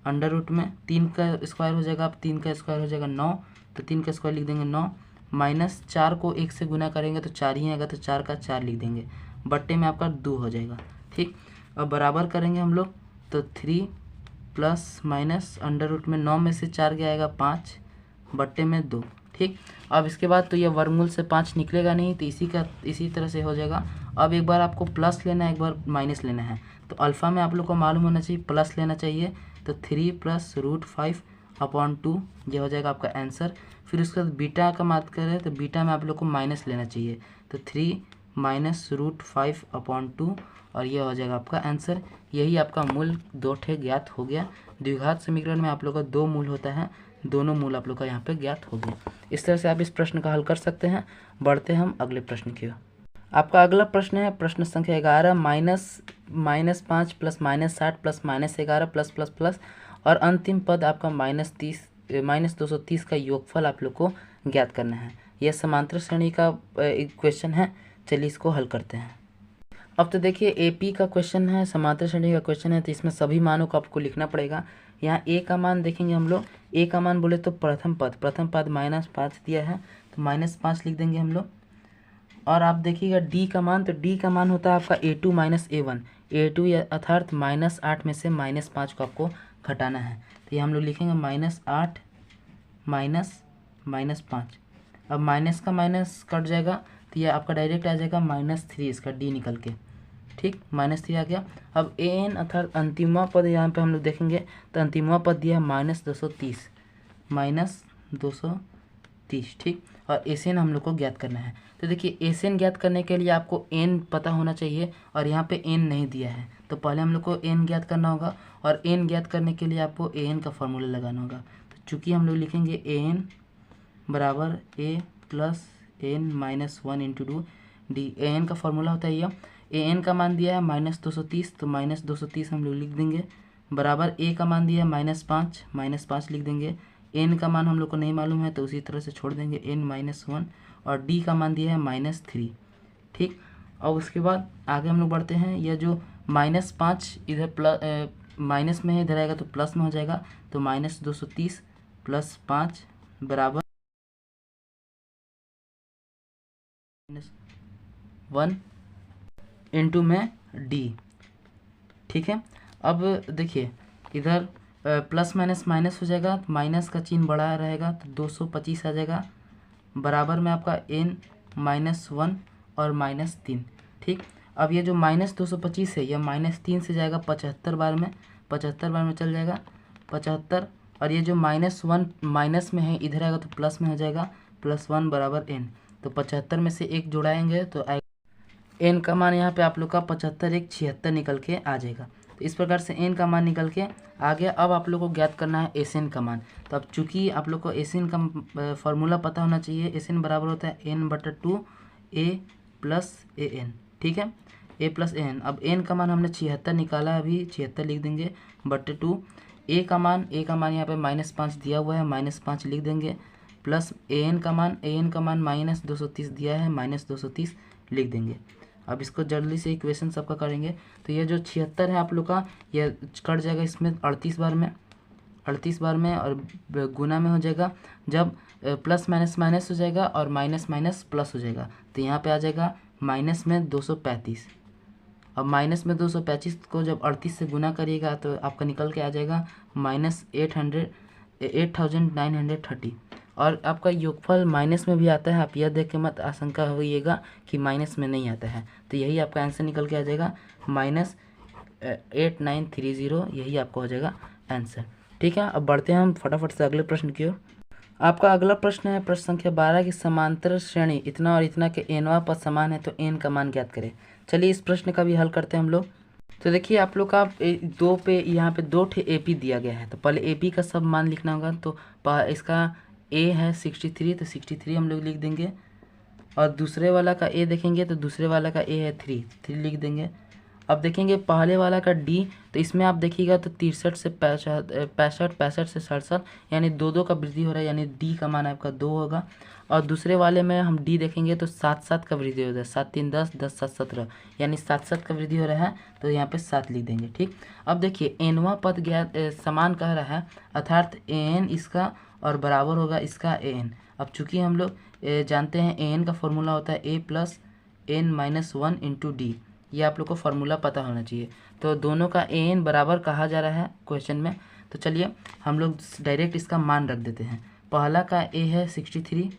A: √ में 3 का स्क्वायर हो जाएगा। अब 3 का स्क्वायर हो जाएगा 9, तो 3 का स्क्वायर लिख देंगे 9, माइनस 4 को 1 से गुना करेंगे तो 4 ही आएगा, तो 4 का 4 लिख देंगे, बट्टे में आपका 2 हो जाएगा। ठीक, अब बराबर करेंगे हम लोग, तो 3 प्लस माइनस √ में 9 में से 4 गया आएगा 5, बट्टे में 2। ठीक, अब इसके बाद तो ये वर्गमूल से 5 निकलेगा नहीं, तो इसी तरह से हो जाएगा। अब एक बार आपको प्लस लेना है, एक बार माइनस लेना है। तो अल्फ़ा में आप लोग को मालूम होना चाहिए प्लस लेना चाहिए, तो 3 + √5/2 ये हो जाएगा आपका आंसर। फिर उसके बाद बीटा का बात करें तो बीटा में आप लोग को माइनस लेना चाहिए, तो 3 - √5/2, और ये हो जाएगा आपका आंसर। यही आपका मूल 2 ठे ज्ञात हो गया। द्विघात समीकरण में आप लोग का 2 मूल होता है, दोनों मूल आप लोग का यहाँ पे ज्ञात हो गया। इस तरह से आप इस प्रश्न का हल कर सकते हैं। बढ़ते हैं हम अगले प्रश्न की ओर। आपका अगला प्रश्न है प्रश्न संख्या 11, -5 plus -60 plus -11 plus plus plus, और अंतिम पद आपका -230 का योगफल आप लोग को ज्ञात करना है। यह समांतर श्रेणी का क्वेश्चन है। चलिए इसको हल करते हैं। अब तो देखिए एपी का क्वेश्चन है, समांतर श्रेणी का क्वेश्चन है, तो इसमें सभी मानों को आपको लिखना पड़ेगा। यहाँ ए का मान देखेंगे हम लोग, ए का मान बोले तो प्रथम पद -5 दिया है, तो -5 लिख देंगे हम लोग। और आप देखिएगा डी का मान, तो डी का मान होता है आपका A2 माइनस A1। A2 या अर्थात -8 में से -5 को आपको घटाना है। तो ये हम लोग लिखेंगे -8 -5। अब माइनस का माइनस कट जाएगा तो ये आपका डायरेक्ट आ जाएगा -3, इसका डी निकल के। ठीक, -3 आ गया। अब an अर्थात अंतिमवा पद यहाँ पे हम लोग देखेंगे तो अंतिमवा पद दिया है -230, -230। ठीक, और एसएन हम लोग को ज्ञात करना है। तो देखिए एसएन ज्ञात करने के लिए आपको एन पता होना चाहिए और यहाँ पे एन नहीं दिया है, तो पहले हम लोग को एन ज्ञात करना होगा। और एन ज्ञात करने के लिए आपको एन का फॉर्मूला लगाना होगा। तो चूँकि हम लोग लिखेंगे एन बराबर a plus n minus 1 into 2 d. N का फॉर्मूला होता है ये। एन का मान दिया है -230, तो -230 हम लोग लिख देंगे, बराबर ए का मान दिया है -5 लिख देंगे। एन का मान हम लोग को नहीं मालूम है तो उसी तरह से छोड़ देंगे n-1, और डी का मान दिया है -3। ठीक, और उसके बाद आगे हम लोग बढ़ते हैं। यह जो -5 इधर प्लस माइनस में है, इधर आएगा तो प्लस में हो जाएगा। तो -230 + 5 बराबर -1 इंटू में डी। ठीक है, अब देखिए इधर प्लस माइनस माइनस हो जाएगा, तो माइनस का चिन्ह बड़ा रहेगा तो 225 आ जाएगा, बराबर में आपका n-1 और -3। ठीक, अब ये जो -225 है यह -3 से जाएगा 75 बार में, 75 बार में चल जाएगा 75। और ये जो -1 माइनस में है इधर आएगा तो प्लस में हो जाएगा, +1 बराबर n। तो 75 में से 1 जोड़ाएंगे तो n का मान यहाँ पे आप लोग का 75 1 76 निकल के आ जाएगा। तो इस प्रकार से n का मान निकल के आ गया। अब आप लोग को ज्ञात करना है एस एन का मान। तो अब चूंकि आप लोग को एस एन का फॉर्मूला पता होना चाहिए, एस एन बराबर होता है n/2 a plus A N. ठीक है, a प्लस ए एन। अब n का मान हमने 76 निकाला, अभी 76 लिख देंगे /2। a का मान यहाँ पे -5 दिया हुआ है, -5 लिख देंगे, प्लस ए एन का मान -230 दिया है, -230 लिख देंगे। अब इसको जल्दी से इक्वेशन सबका करेंगे। तो ये जो 76 है आप लोग का, ये कट जाएगा इसमें 38 बार में और गुना में हो जाएगा। जब प्लस माइनस माइनस हो जाएगा और माइनस माइनस प्लस हो जाएगा तो यहाँ पे आ जाएगा माइनस में 235। अब माइनस में 235 को जब 38 से गुना करिएगा तो आपका निकल के आ जाएगा -8930। और आपका योगफल माइनस में भी आता है, आप यह देख के मत आशंका होइएगा कि माइनस में नहीं आता है। तो यही आपका आंसर निकल के आ जाएगा -8930, यही आपका हो जाएगा आंसर। ठीक है, अब बढ़ते हैं हम फटाफट से अगले प्रश्न की ओर। आपका अगला प्रश्न है प्रश्न संख्या 12 की समांतर श्रेणी इतना और इतना के एनवा पद समान है तो एन का मान ज्ञात करें। चलिए इस प्रश्न का भी हल करते हैं हम लोग। तो देखिए आप लोग का दो पे यहाँ पे 2 ठे एपी दिया गया है, तो पहले एपी का सब मान लिखना होगा। तो इसका ए है 63, तो 63 हम लोग लिख देंगे। और दूसरे वाला का ए देखेंगे तो दूसरे वाला का ए है 3 लिख देंगे। अब देखेंगे पहले वाला का डी, तो इसमें आप देखिएगा तो 63 से 65 से 67, यानी 2 का वृद्धि हो रहा है, यानी डी का मान आपका 2 होगा। और दूसरे वाले में हम डी देखेंगे तो 7 का वृद्धि हो रहा है, 7 3 10 10 7 17, यानी 7 का वृद्धि हो रहा है, तो यहाँ पे 7 लिख देंगे। ठीक, अब देखिए एनवा पद ज्ञात समान कह रहा है, अर्थात एन इसका और बराबर होगा इसका एन। अब चूंकि हम लोग जानते हैं एन का फॉर्मूला होता है a plus n-1 into D, ये आप लोग को फार्मूला पता होना चाहिए। तो दोनों का एन बराबर कहा जा रहा है क्वेश्चन में, तो चलिए हम लोग डायरेक्ट इसका मान रख देते हैं। पहला का ए है 63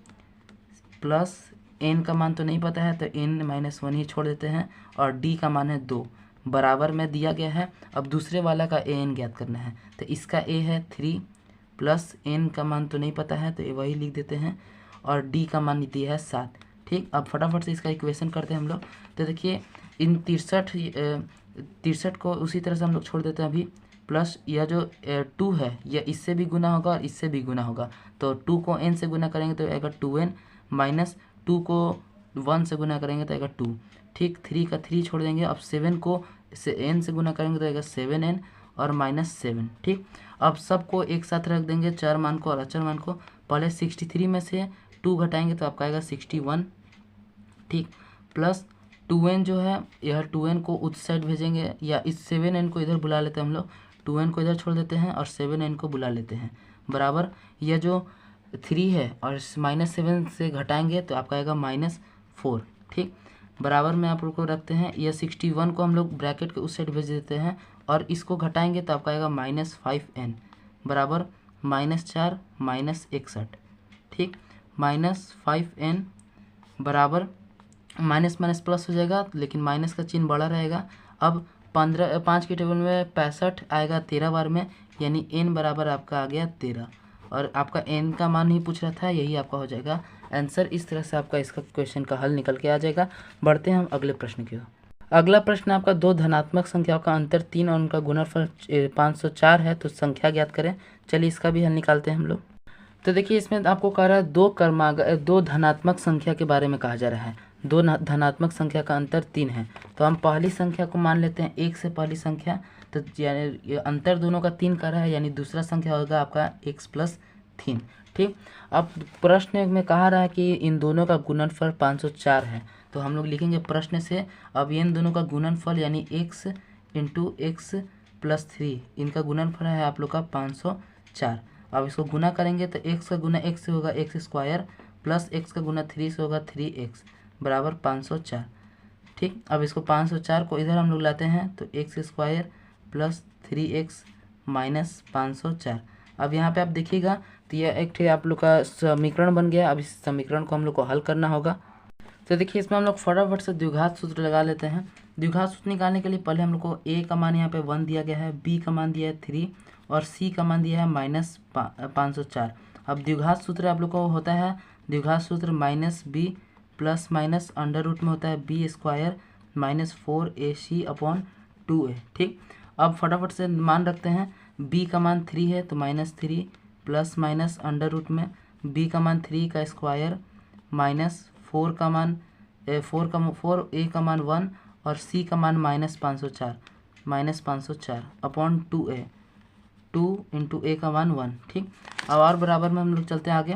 A: प्लस एन का मान तो नहीं पता है तो n-1 ही छोड़ देते हैं, और डी का मान है 2 बराबर में दिया गया है। अब दूसरे वाला का एन ज्ञात करना है, तो इसका ए है 3 प्लस एन का मान तो नहीं पता है तो वही लिख देते हैं, और डी का मान दिया है 7। ठीक, अब फटाफट से इसका इक्वेशन करते हैं हम लोग। तो देखिए इन 63 को उसी तरह से हम लोग छोड़ देते हैं अभी, प्लस यह जो 2 है यह इससे भी गुना होगा और इससे भी गुना होगा। तो 2 को n से गुना करेंगे तो आएगा 2n, माइनस 2 को 1 से गुना करेंगे तो आएगा 2। ठीक, 3 का 3 छोड़ देंगे। अब 7 को n से गुना करेंगे तो आएगा 7n और -7। ठीक, अब सबको एक साथ रख देंगे, चर मान को और अचर मान को। पहले 63 में से 2 घटाएंगे तो आपका आएगा 61। ठीक, प्लस 2n जो है यह 2n को उस साइड भेजेंगे, या इस 7n को इधर बुला लेते हैं हम लोग, 2n को इधर छोड़ देते हैं और 7n को बुला लेते हैं, बराबर यह जो 3 है और -7 से घटाएंगे तो आपका आएगा -4। ठीक, बराबर में आप लोग को रखते हैं। यह 61 को हम लोग ब्रैकेट के उस साइड भेज देते हैं और इसको घटाएंगे तो आपका आएगा -5n बराबर -4 -61। ठीक, -5n बराबर माइनस माइनस प्लस हो जाएगा, लेकिन माइनस का चिन्ह बड़ा रहेगा। अब 5 के टेबल में 65 आएगा 13 बार में, यानी n बराबर आपका आ गया 13 और आपका n का मान ही पूछ रहा था, यही आपका हो जाएगा आंसर। इस तरह से आपका इसका क्वेश्चन का हल निकल के आ जाएगा। बढ़ते हैं हम अगले प्रश्न की ओर। अगला प्रश्न आपका दो धनात्मक संख्याओं का अंतर 3 और उनका गुणनफल 504 है, तो संख्या ज्ञात करें। चलिए इसका भी हल निकालते हैं हम लोग। तो देखिए इसमें आपको कह रहा है दो धनात्मक संख्या के बारे में कहा जा रहा है। दो धनात्मक संख्या का अंतर 3 है, तो हम पहली संख्या को मान लेते हैं 1 से पहली संख्या, तो यानी अंतर दोनों का 3 का रहा है, यानी दूसरा संख्या होगा आपका x + 3। ठीक, अब प्रश्न में कहा रहा है कि इन दोनों का गुणनफल 504 है, तो हम लोग लिखेंगे प्रश्न से। अब इन दोनों का गुणनफल यानी x × x + 3, इनका गुणनफल है आप लोग का 504। अब इसको गुना करेंगे तो x का गुना x से होगा x² प्लस x का गुना 3 से होगा 3x बराबर 504। ठीक, अब इसको 504 को इधर हम लोग लाते हैं तो x² प्लस 3x माइनस 504। अब यहाँ पे आप देखिएगा तो यह एक आप लोग का समीकरण बन गया। अब इस समीकरण को हम लोग को हल करना होगा। तो देखिए इसमें हम लोग फटाफट से द्विघात सूत्र लगा लेते हैं। द्विघात सूत्र निकालने के लिए पहले हम लोग को a का मान यहाँ पे 1 दिया गया है, b का मान दिया है 3 और c का मान दिया है -504। अब द्विघात सूत्र आप लोग को होता है, द्विघात सूत्र -b plus minus under root में होता है b² -4ac/2a। ठीक, अब फटाफट से मान रखते हैं। b का मान 3 है तो -3 प्लस माइनस अंडर रूट में b का मान 3 का स्क्वायर माइनस 4 का मान 4 a का मान 1 और c का मान -504 2a 2 × a का मान 1। ठीक, अब और बराबर में हम लोग चलते हैं आगे,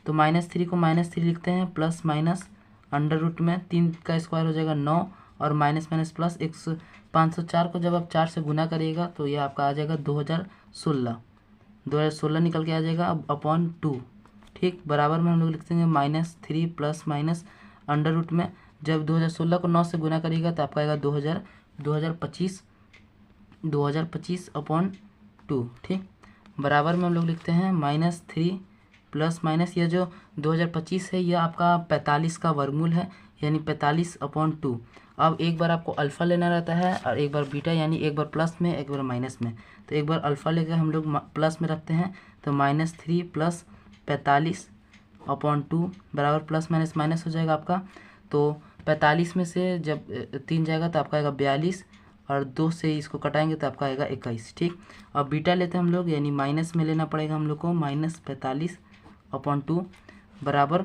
A: तो -3 को -3 लिखते हैं प्लस माइनस अंडर रूट में 3 का स्क्वायर हो जाएगा 9 और माइनस माइनस प्लस 504 को जब आप 4 से गुना करिएगा तो ये आपका आ जाएगा 2016 निकल के आ जाएगा /2। ठीक, बराबर में हम लोग लिखते हैं -3 प्लस माइनस अंडर रूट में जब 2016 को 9 से गुना करिएगा तो आपका आएगा 2025/2। ठीक, बराबर में हम लोग लिखते हैं -3 प्लस माइनस यह जो 2025 है यह आपका 45 का वर्गमूल है, यानी 45/2। अब एक बार आपको अल्फ़ा लेना रहता है और एक बार बीटा, यानी एक बार प्लस में एक बार माइनस में। तो एक बार अल्फ़ा लेकर हम लोग प्लस में रखते हैं तो -3 प्लस 45/2 बराबर प्लस माइनस माइनस हो जाएगा आपका। तो 45 में से जब 3 जाएगा तो आपका आएगा 42 और 2 से इसको कटाएंगे तो आपका आएगा 21। ठीक, अब बीटा लेते हैं हम लोग, यानी माइनस में लेना पड़ेगा हम लोग को -45/2 बराबर,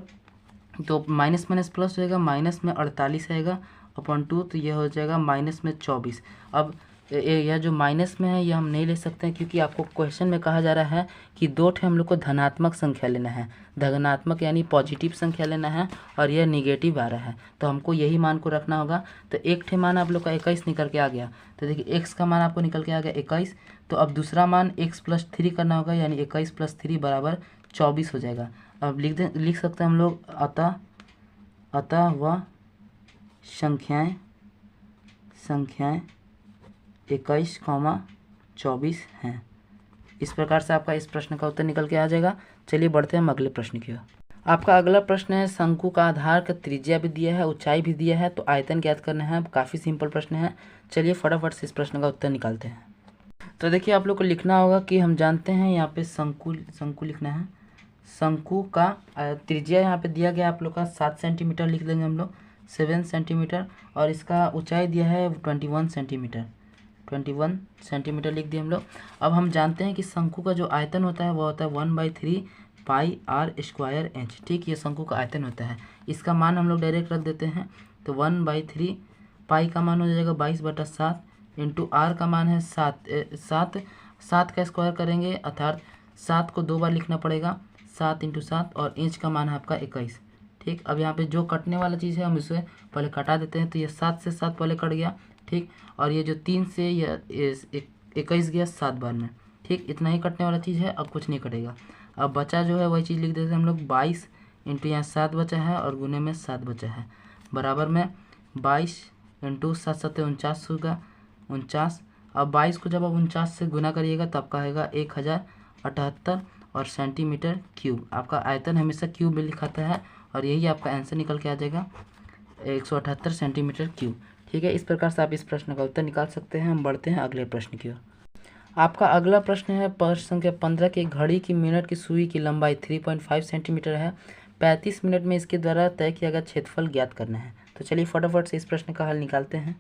A: तो माइनस माइनस प्लस हो जाएगा, माइनस में 48 आएगा /2, तो यह हो जाएगा -24। अब यह जो माइनस में है यह हम नहीं ले सकते हैं, क्योंकि आपको क्वेश्चन में कहा जा रहा है कि दो ठे हम लोग को धनात्मक संख्या लेना है, धनात्मक यानी पॉजिटिव संख्या लेना है और यह निगेटिव आ रहा है, तो हमको यही मान को रखना होगा। तो एक ठे मान आप लोग का 21 निकल के आ गया, तो देखिए x का मान आपको निकल के आ गया 21। तो अब दूसरा मान x + 3 करना होगा, यानी 21 + 3 बराबर 24 हो जाएगा। अब लिख सकते हैं हम लोग अतः वह संख्याएं 21, 24 हैं। इस प्रकार से आपका इस प्रश्न का उत्तर निकल के आ जाएगा। चलिए बढ़ते हैं हम अगले प्रश्न की ओर। आपका अगला प्रश्न है, शंकु का आधार का त्रिज्या भी दिया है, ऊंचाई भी दिया है, तो आयतन ज्ञात करना है। काफ़ी सिंपल प्रश्न है। चलिए फटाफट से इस प्रश्न का उत्तर निकालते हैं। तो देखिए आप लोग को लिखना होगा कि हम जानते हैं यहाँ पे शंकु लिखना है। शंकु का त्रिज्या यहाँ पे दिया गया आप लोग का 7 सेंटीमीटर, लिख देंगे हम लोग 7 सेंटीमीटर, और इसका ऊंचाई दिया है 21 सेंटीमीटर लिख दिए हम लोग। अब हम जानते हैं कि शंकु का जो आयतन होता है वो होता है 1/3 πr²h। ठीक, ये शंकु का आयतन होता है। इसका मान हम लोग डायरेक्ट रख देते हैं, तो 1/3 पाई का मान हो जाएगा 22/7 इंटू r का मान है 7 का स्क्वायर करेंगे, अर्थात 7 को 2 बार लिखना पड़ेगा, 7 × 7, और इंच का मान है आपका 21। ठीक, अब यहाँ पे जो कटने वाला चीज़ है हम इसे पहले कटा देते हैं, तो ये 7 से 7 पहले कट गया। ठीक, और ये जो 3 से यह 21 गया 7 बार में। ठीक, इतना ही कटने वाला चीज़ है, अब कुछ नहीं कटेगा। अब बचा जो है वही चीज़ लिख देते हैं हम लोग 22 इंटू यहाँ 7 बचा है और गुने में 7 बचा है बराबर में 22 इंटू 7 7 49 होगा 49। अब 22 को जब आप 49 से गुना करिएगा तो आपका आएगा 1078 और सेंटीमीटर क्यूब। आपका आयतन हमेशा क्यूब में लिखाता है और यही आपका आंसर निकल के आ जाएगा 178 सेंटीमीटर क्यूब। ठीक है, इस प्रकार से आप इस प्रश्न का उत्तर निकाल सकते हैं। हम बढ़ते हैं अगले प्रश्न की ओर। आपका अगला प्रश्न है प्रश्न संख्या 15 की घड़ी की मिनट की सुई की लंबाई 3.5 सेंटीमीटर है। 35 मिनट में इसके द्वारा तय किया गया क्षेत्रफल ज्ञात करना है। तो चलिए फटाफट से इस प्रश्न का हल निकालते हैं।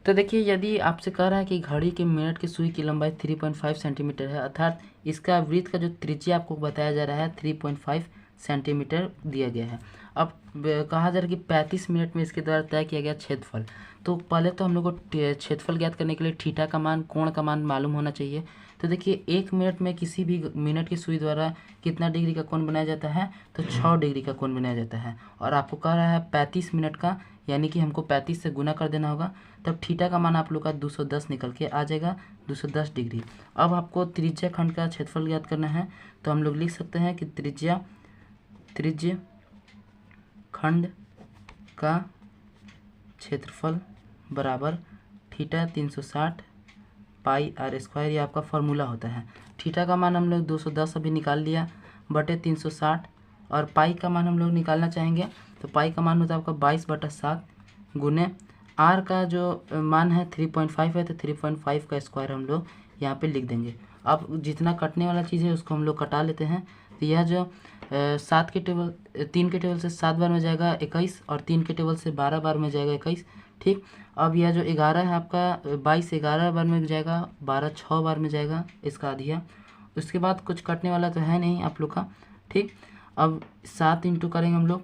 A: तो देखिए, यदि आपसे कह रहा है कि घड़ी के मिनट की सुई की लंबाई 3.5 सेंटीमीटर है, अर्थात इसका वृत्त का जो त्रिज्या आपको बताया जा रहा है 3.5 सेंटीमीटर दिया गया है। अब कहा जा रहा है कि 35 मिनट में इसके द्वारा तय किया गया क्षेत्रफल। तो पहले तो हम लोग को क्षेत्रफल ज्ञात करने के लिए थीटा का मान, कोण का मान मालूम होना चाहिए। तो देखिए, 1 मिनट में किसी भी मिनट की सुई द्वारा कितना डिग्री का कोण बनाया जाता है, तो 6 डिग्री का कोण बनाया जाता है। और आपको कह रहा है 35 मिनट का, यानी कि हमको 35 से गुना कर देना होगा, तब थीटा का मान आप लोग का 210 निकल के आ जाएगा, 210 डिग्री। अब आपको त्रिज्या खंड का क्षेत्रफल ज्ञात करना है, तो हम लोग लिख सकते हैं कि त्रिज्या खंड का क्षेत्रफल बराबर थीटा 360 पाई r स्क्वायर, ये आपका फॉर्मूला होता है। थीटा का मान हम लोग 210 अभी निकाल लिया बटे 360, और पाई का मान हम लोग निकालना चाहेंगे, तो पाई का मान होता है आपका 22/7 गुने आर का जो मान है 3.5 है, तो 3.5 का स्क्वायर हम लोग यहाँ पे लिख देंगे। अब जितना कटने वाला चीज़ है उसको हम लोग कटा लेते हैं। तो यह जो 3 के टेबल से 7 बार में जाएगा 21, और 3 के टेबल से 12 बार में जाएगा 21। ठीक, अब यह जो 11 है आपका 22 11 बार में जाएगा, 12 6 बार में जाएगा, इसका आधिया। उसके बाद कुछ कटने वाला तो है नहीं आप लोग का। ठीक, अब 7 इंटू करेंगे हम लोग,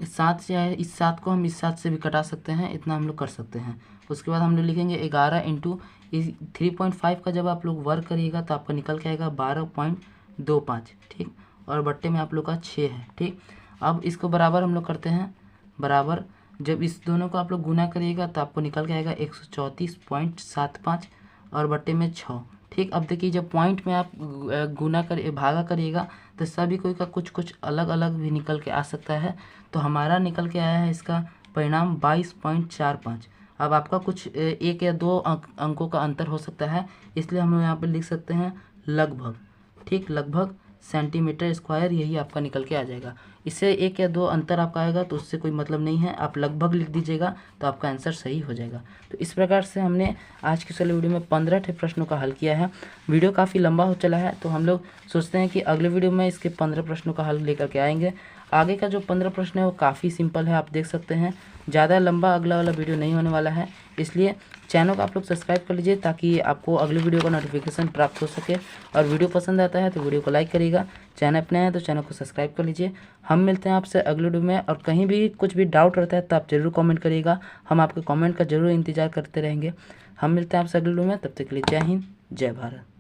A: 7 से है, इस 7 को हम इस 7 से भी कटा सकते हैं, इतना हम लोग कर सकते हैं। उसके बाद हम लोग लिखेंगे 11 इंटू इस 3.5 का जब आप लोग वर्क करिएगा तो आपका निकल के आएगा 12.25। ठीक, और बट्टे में आप लोग का 6 है। ठीक, अब इसको बराबर हम लोग करते हैं, बराबर जब इस दोनों को आप लोग गुना करिएगा तो आपको निकल के आएगा 134.75 और बट्टे में 6। ठीक, अब देखिए जब पॉइंट में आप गुना कर भागा करिएगा तो सभी कोई का कुछ कुछ अलग अलग भी निकल के आ सकता है। तो हमारा निकल के आया है इसका परिणाम 22.45। अब आपका कुछ 1 या 2 अंकों का अंतर हो सकता है, इसलिए हम लोग यहाँ पे लिख सकते हैं लगभग। ठीक, लगभग सेंटीमीटर स्क्वायर, यही आपका निकल के आ जाएगा। इससे 1 या 2 अंतर आपका आएगा तो उससे कोई मतलब नहीं है, आप लगभग लिख दीजिएगा तो आपका आंसर सही हो जाएगा। तो इस प्रकार से हमने आज की चले वीडियो में 15 प्रश्नों का हल किया है। वीडियो काफ़ी लंबा हो चला है, तो हम लोग सोचते हैं कि अगले वीडियो में इसके 15 प्रश्नों का हल लेकर के आएंगे। आगे का जो 15 प्रश्न है वो काफ़ी सिंपल है, आप देख सकते हैं। ज़्यादा लंबा अगला वाला वीडियो नहीं होने वाला है, इसलिए चैनल को आप लोग सब्सक्राइब कर लीजिए ताकि आपको अगले वीडियो का नोटिफिकेशन प्राप्त हो सके। और वीडियो पसंद आता है तो वीडियो को लाइक करिएगा, चैनल अपने हैं तो चैनल को सब्सक्राइब कर लीजिए। हम मिलते हैं आपसे अगले वीडियो में, और कहीं भी कुछ भी डाउट रहता है तो आप ज़रूर कमेंट करिएगा, हम आपके कमेंट का ज़रूर इंतजार करते रहेंगे। हम मिलते हैं आपसे अगले वीडियो में, तब तक के लिए जय हिंद, जय भारत।